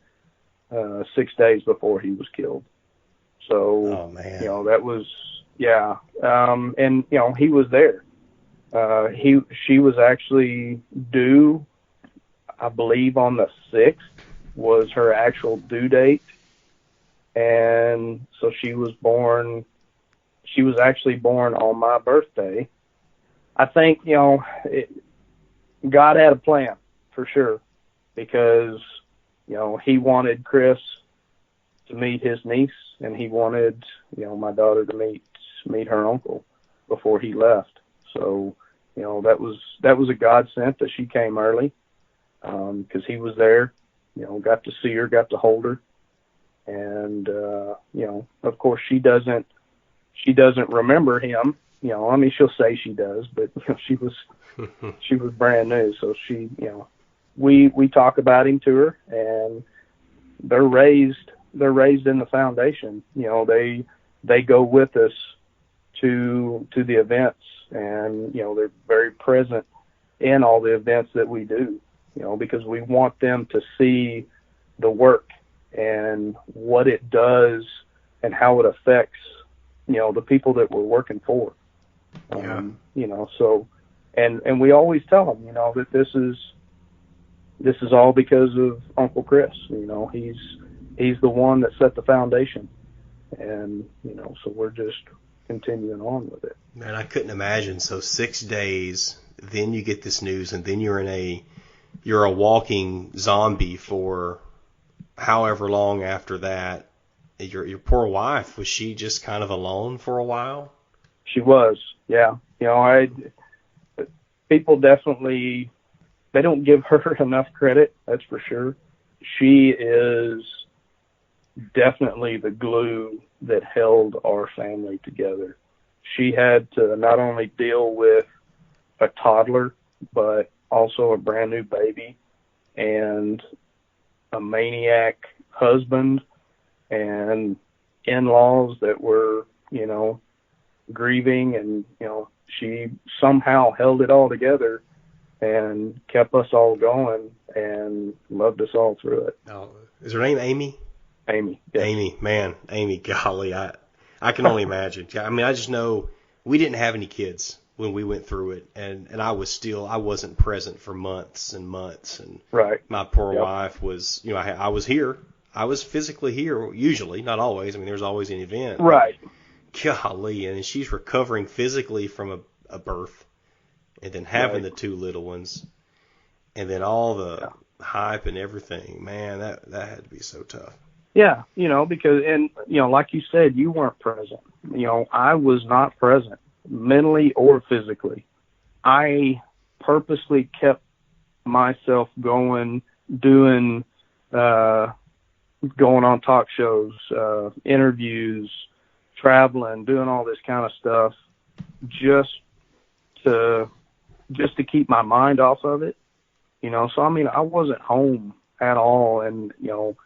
6 days before he was killed. So, oh, man. You know, that was, yeah. And, you know, he was there. She was actually due, I believe on the 6th was her actual due date. And so she was actually born on my birthday. I think, you know, God had a plan for sure, because, you know, he wanted Chris to meet his niece, and he wanted, you know, my daughter to meet her uncle before he left. So, you know, that was a godsend that she came early, because he was there, you know, got to see her, got to hold her. And, you know, of course she doesn't remember him. You know, I mean, she'll say she does, but you know, she was brand new. So she, you know, we talk about him to her, and they're raised in the foundation. You know, they go with us to the events, and, you know, they're very present in all the events that we do, you know, because we want them to see the work and what it does and how it affects, you know, the people that we're working for. You know, so, and we always tell them, you know, that this is all because of Uncle Chris. You know, he's the one that set the foundation, and, you know, so we're just continuing on with it. Man, I couldn't imagine. So 6 days, then you get this news, and then you're a walking zombie for however long after that. Your poor wife, was she just kind of alone for a while? She was, yeah. You know, people definitely, they don't give her enough credit, that's for sure. She is definitely the glue that held our family together. She had to not only deal with a toddler, but also a brand new baby and a maniac husband and in-laws that were, you know, grieving, and, you know, she somehow held it all together and kept us all going and loved us all through it. Oh, is her name Amy? Amy. Yes. Amy, man, Amy, golly, I can only imagine. I mean, I just know we didn't have any kids when we went through it, and I wasn't present for months and months, and right. My poor wife was, you know, I was here. I was physically here, usually, not always. I mean, there's always an event. Right. Golly, and she's recovering physically from a birth, and then having the two little ones, and then all the hype and everything. Man, that had to be so tough. Yeah, you know, because, and, you know, like you said, you weren't present. You know, I was not present, mentally or physically. I purposely kept myself going, doing, going on talk shows, interviews, traveling, doing all this kind of stuff, just to keep my mind off of it, you know. So I mean, I wasn't home at all, and, you know,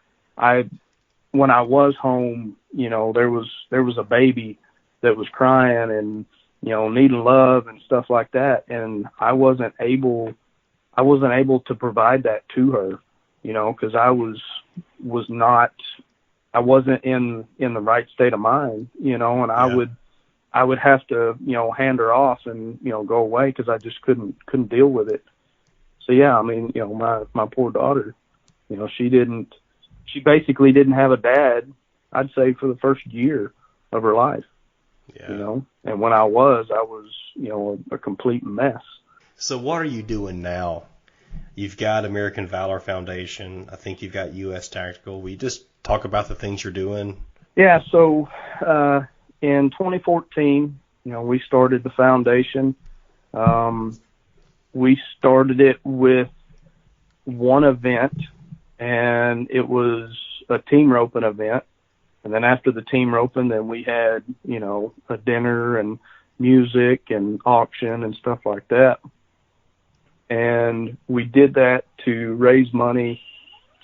when I was home, you know, there was a baby that was crying and, you know, needing love and stuff like that, and I wasn't able to provide that to her, you know, because I wasn't in the right state of mind, you know, and I would have to, you know, hand her off and, you know, go away because I just couldn't deal with it. So yeah, I mean, you know, my poor daughter, you know, she basically didn't have a dad, I'd say, for the first year of her life. Yeah. You know, and when I was, you know, a complete mess. So what are you doing now You've got American Valor Foundation. I think you've got U.S. Tactical. We just talk about the things you're doing. Yeah, so in 2014, we started the foundation. We started it with one event, and it was a team roping event. And then after the team roping, then we had, a dinner and music and auction and stuff like that. And we did that to raise money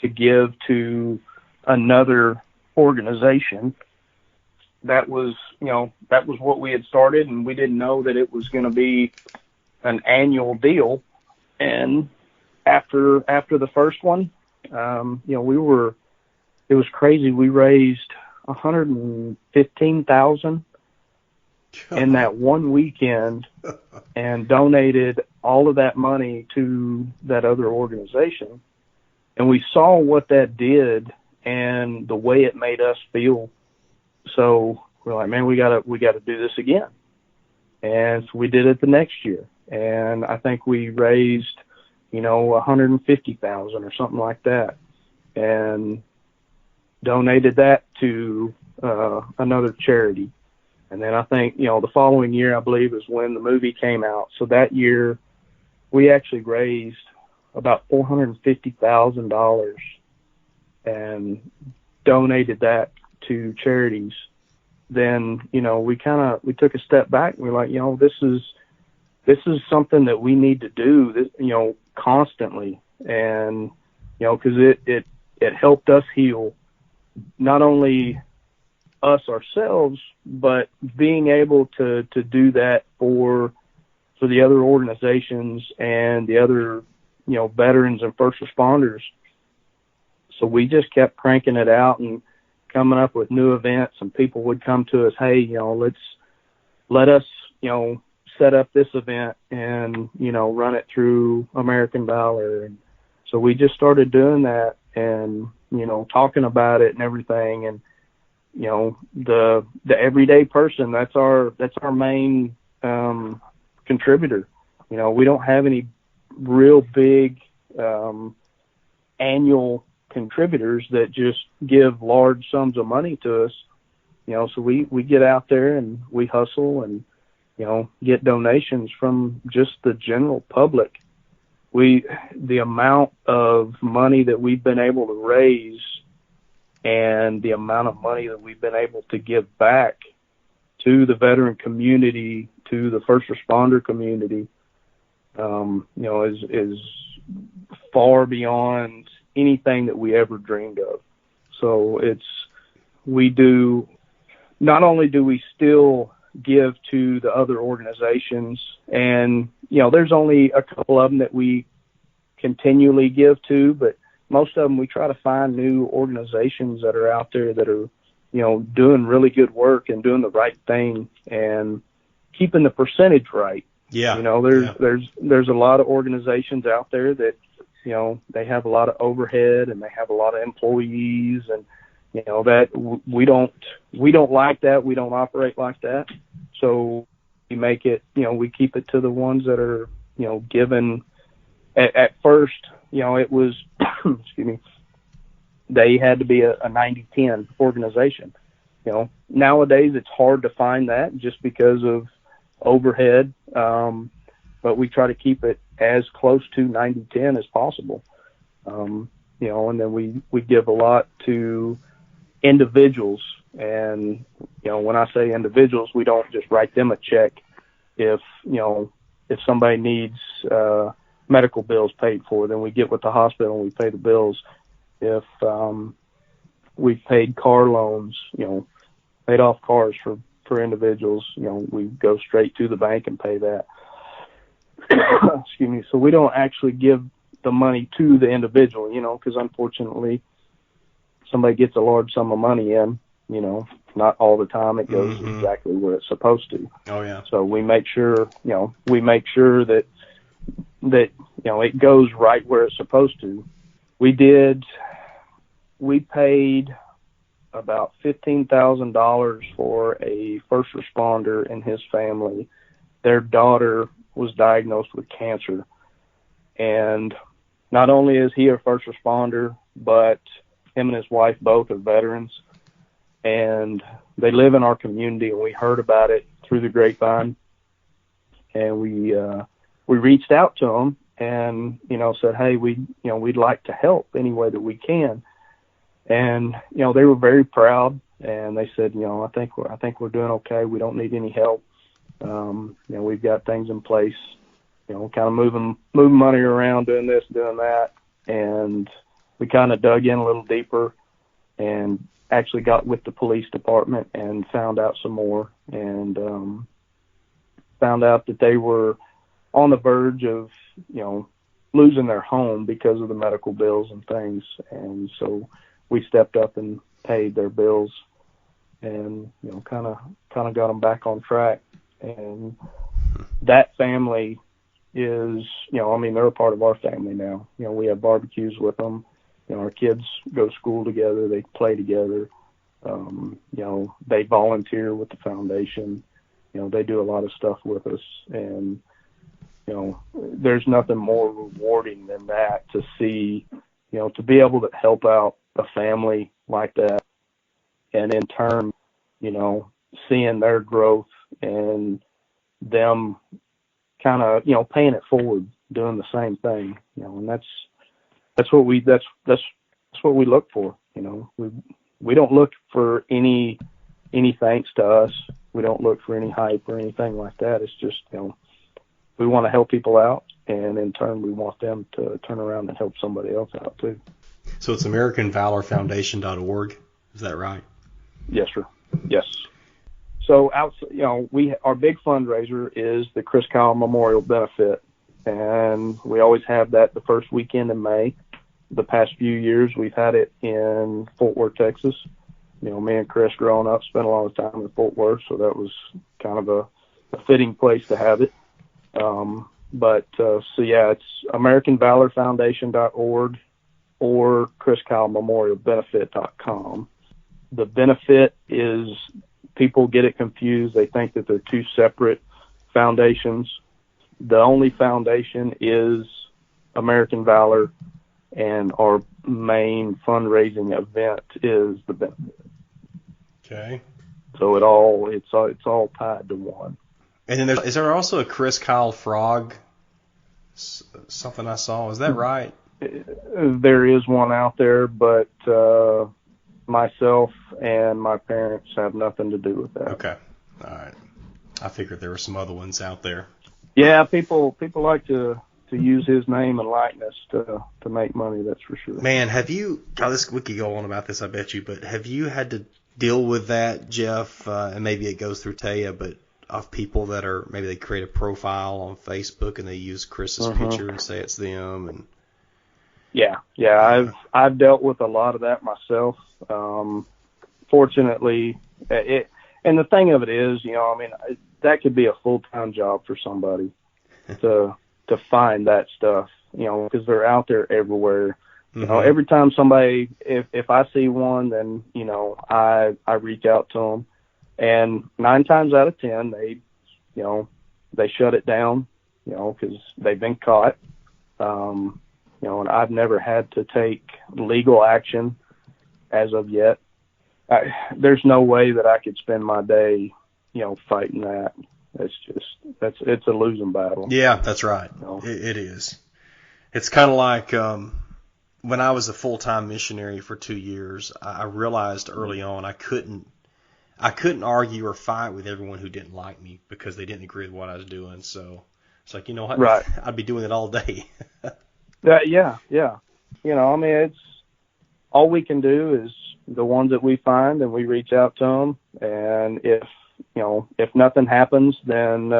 to give to another organization. That was what we had started, and we didn't know that it was going to be an annual deal. And after the first one, it was crazy. We raised $115,000 in that one weekend and donated all of that money to that other organization. And we saw what that did and the way it made us feel. So we're like, man, we gotta do this again. And so we did it the next year. And I think we raised, $150,000 or something like that, and donated that to another charity. And then I think, the following year, I believe, is when the movie came out. So that year, we actually raised about $450,000 and donated that to charities. Then, we took a step back and we're like, this is something that we need to do, this, constantly. And, because it helped us heal, not only us ourselves, but being able to do that for the other organizations and the other, veterans and first responders. So we just kept cranking it out and coming up with new events, and people would come to us, hey, let us, set up this event and, run it through American Valor. And so we just started doing that and, talking about it and everything. And, the everyday person, that's our main contributor. We don't have any real big annual contributors that just give large sums of money to us. So we get out there and we hustle and, get donations from just the general public. The amount of money that we've been able to raise and the amount of money that we've been able to give back to the veteran community, to the first responder community, is far beyond anything that we ever dreamed of. So not only do we still give to the other organizations, and, there's only a couple of them that we continually give to, but most of them we try to find new organizations that are out there that are, doing really good work and doing the right thing and keeping the percentage right. Yeah. There's a lot of organizations out there that, they have a lot of overhead and they have a lot of employees, and, that we don't like that. We don't operate like that. So we make it, we keep it to the ones that are, given at first, it was, excuse me, they had to be a 90-10 organization. Nowadays it's hard to find that just because of overhead. But we try to keep it as close to 90-10 as possible. And then we give a lot to individuals. And, when I say individuals, we don't just write them a check. If somebody needs, medical bills paid for, then we get with the hospital and we pay the bills. If, we've paid car loans, paid off cars for individuals, we go straight to the bank and pay that. Excuse me. So we don't actually give the money to the individual, because unfortunately somebody gets a large sum of money in, not all the time it goes exactly where it's supposed to. Oh yeah. So we make sure, that it goes right where it's supposed to. We paid about $15,000 for a first responder and his family. Their daughter was diagnosed with cancer, and not only is he a first responder, but him and his wife both are veterans, and they live in our community, and we heard about it through the grapevine, and we reached out to them and, said, hey, we'd like to help any way that we can. And, they were very proud, and they said, I think we're doing okay. We don't need any help. We've got things in place, kind of moving money around, doing this, doing that. And we kind of dug in a little deeper and actually got with the police department and found out some more, and found out that they were on the verge of, losing their home because of the medical bills and things. And so we stepped up and paid their bills and, kind of got them back on track. And that family is, they're a part of our family now. We have barbecues with them. Our kids go to school together. They play together. They volunteer with the foundation. They do a lot of stuff with us. And, there's nothing more rewarding than that, to see, to be able to help out a family like that. And in turn, seeing their growth and them kind of, paying it forward, doing the same thing, and that's what we look for. We don't look for any thanks to us. We don't look for any hype or anything like that. It's just, we want to help people out, and in turn, we want them to turn around and help somebody else out too. So it's AmericanValorFoundation.org. Is that right? Yes, sir. Yes. So our big fundraiser is the Chris Kyle Memorial Benefit, and we always have that the first weekend in May. The past few years, we've had it in Fort Worth, Texas. Me and Chris growing up spent a lot of time in Fort Worth, so that was kind of a fitting place to have it. It's AmericanValorFoundation.org or ChrisKyleMemorialBenefit.com. The benefit is, people get it confused. They think that they're two separate foundations. The only foundation is American Valor, and our main fundraising event is the benefit. Okay. So it's all tied to one. And then is there also a Chris Kyle Frog? Something I saw. Is that right? There is one out there, but myself and my parents have nothing to do with that. Okay. All right. I figured there were some other ones out there. Yeah, people like to use his name and likeness to make money, that's for sure. Man, we could go on about this, I bet you, but have you had to deal with that, Jeff? And maybe it goes through Taya, but of people that are, maybe they create a profile on Facebook and they use Chris's picture and say it's them. And yeah, I've dealt with a lot of that myself. Fortunately, and the thing of it is, that could be a full-time job for somebody to find that stuff, because they're out there everywhere. Every time somebody, if I see one, then, I reach out to them, and 9 times out of 10, they shut it down, because they've been caught. And I've never had to take legal action as of yet. There's no way that I could spend my day, fighting that. It's a losing battle. Yeah, that's right. It is. It's kind of like when I was a full-time missionary for 2 years, I realized early on I couldn't argue or fight with everyone who didn't like me because they didn't agree with what I was doing. So it's like, what? Right. I'd be doing it all day. Yeah. It's all we can do is the ones that we find, and we reach out to them. And if nothing happens, then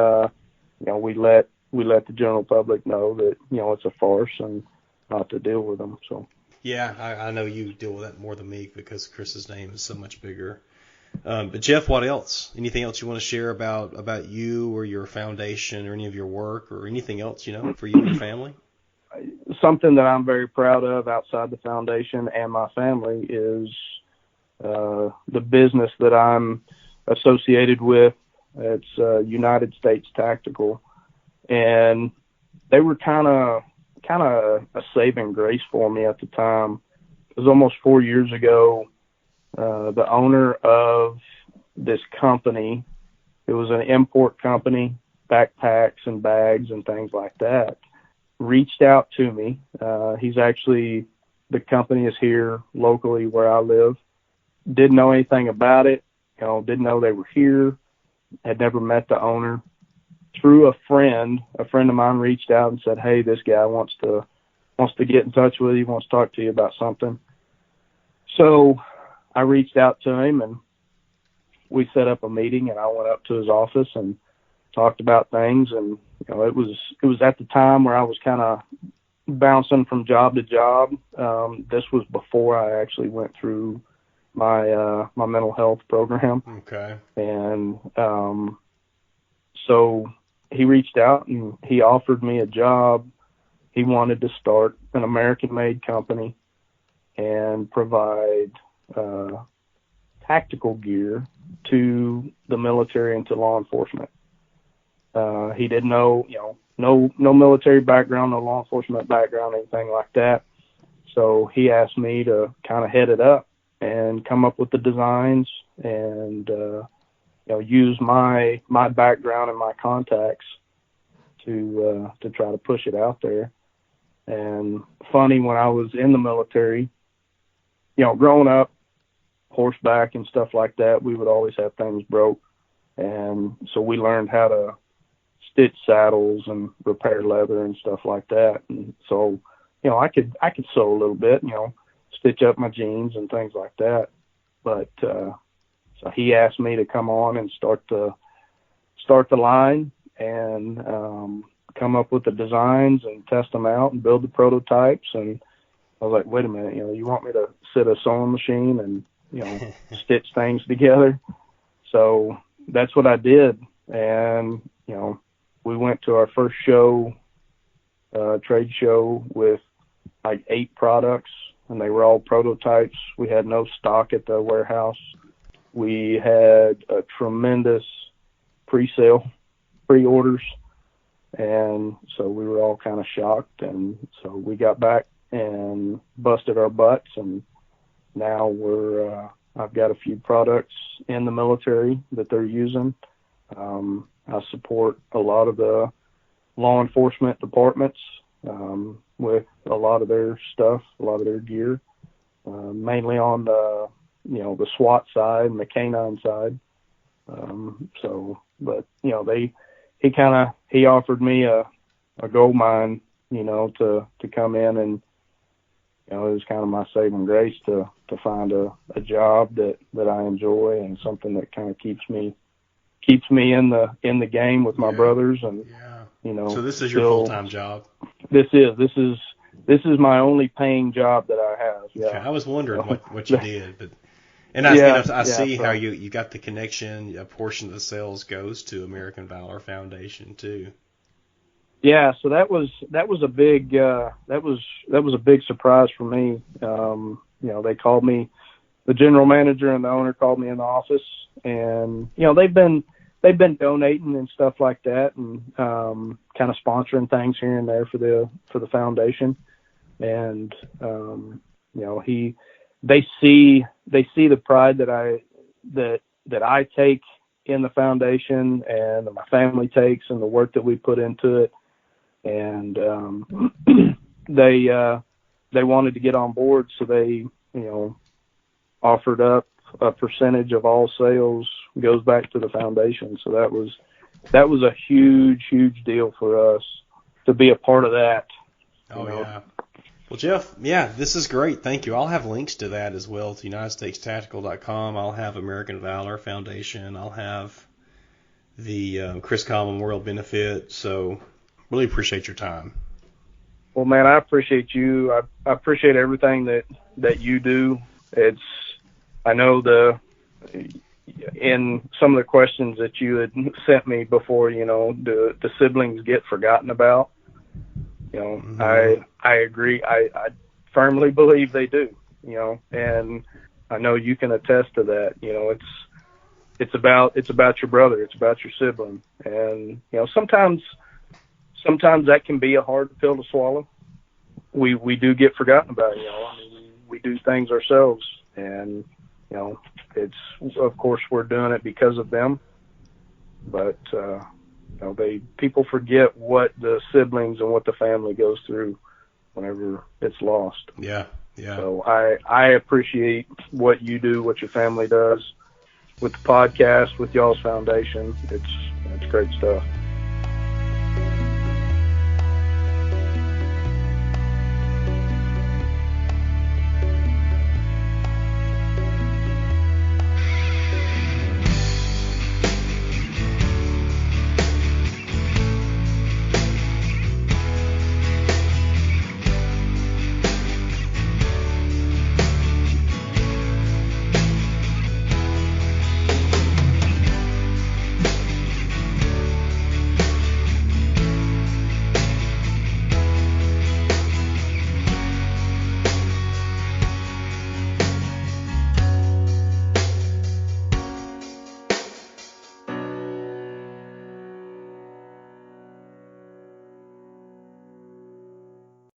we let the general public know that it's a farce and not to deal with them. So yeah, I know you deal with that more than me because Chris's name is so much bigger. But Jeff, what else? Anything else you want to share about you or your foundation or any of your work or anything else for you and your family? Something that I'm very proud of outside the foundation and my family is the business that I'm associated with. It's United States Tactical, and they were kind of kind of a saving grace for me at the time. It was almost 4 years ago. The owner of this company, it was an import company, backpacks and bags and things like that, reached out to me. The company is here locally where I live. Didn't know anything about it, didn't know they were here, had never met the owner. Through a friend of mine reached out and said, "Hey, this guy wants to get in touch with you, wants to talk to you about something." So I reached out to him and we set up a meeting, and I went up to his office and talked about things. And it was at the time where I was kind of bouncing from job to job. This was before I actually went through my mental health program. Okay. And so he reached out and he offered me a job. He wanted to start an American-made company and provide tactical gear to the military and to law enforcement. He didn't know, no military background, no law enforcement background, anything like that. So he asked me to kind of head it up and come up with the designs and use my background and my contacts to try to push it out there. And funny, when I was in the military, growing up, horseback and stuff like that, we would always have things broke. And so we learned how to stitch saddles and repair leather and stuff like that. And so, I could sew a little bit, stitch up my jeans and things like that. But so he asked me to come on and start the line and come up with the designs and test them out and build the prototypes. And I was like, wait a minute, you want me to sit a sewing machine and stitch things together? So that's what I did. And we went to our first show, trade show, with like 8 products, and they were all prototypes. We had no stock at the warehouse. We had a tremendous pre-orders, and so we were all kind of shocked. And so we got back and busted our butts, and now I've got a few products in the military that they're using. I support a lot of the law enforcement departments with a lot of their stuff, a lot of their gear, mainly on the SWAT side and the canine side. But he offered me a gold mine, to come in, and it was kind of my saving grace to find a job that I enjoy and something that kind of keeps me in the game with my brothers. And so this is your full-time job? This is my only paying job that I have. Yeah. Okay. I was wondering what you did, but I see how you got the connection. A portion of the sales goes to American Valor Foundation too. Yeah, so that was a big that was a big surprise for me. They called me, the general manager and the owner called me in the office, and they've been donating and stuff like that, and kind of sponsoring things here and there for the foundation. And they see the pride that I take in the foundation and that my family takes, and the work that we put into it. And they wanted to get on board, so they offered up a percentage of all sales goes back to the foundation. So that was a huge deal for us to be a part of that. Yeah. Well, Jeff, this is great. Thank you. I'll have links to that as well, to UnitedStatesTactical.com. I'll have American Valor Foundation. I'll have the Chris Cobb Memorial Benefit. So really appreciate your time. Well, man, I appreciate you. I appreciate everything that you do. I know in some of the questions that you had sent me before, the siblings get forgotten about. Mm-hmm. I agree. I firmly believe they do, and I know you can attest to that. It's about your brother. It's about your sibling. And, sometimes that can be a hard pill to swallow. we do get forgotten about. I mean, we do things ourselves, and it's, of course, we're doing it because of them, but people forget what the siblings and what the family goes through whenever it's lost. Yeah. So I appreciate what you do, what your family does with the podcast, with y'all's foundation. It's great stuff.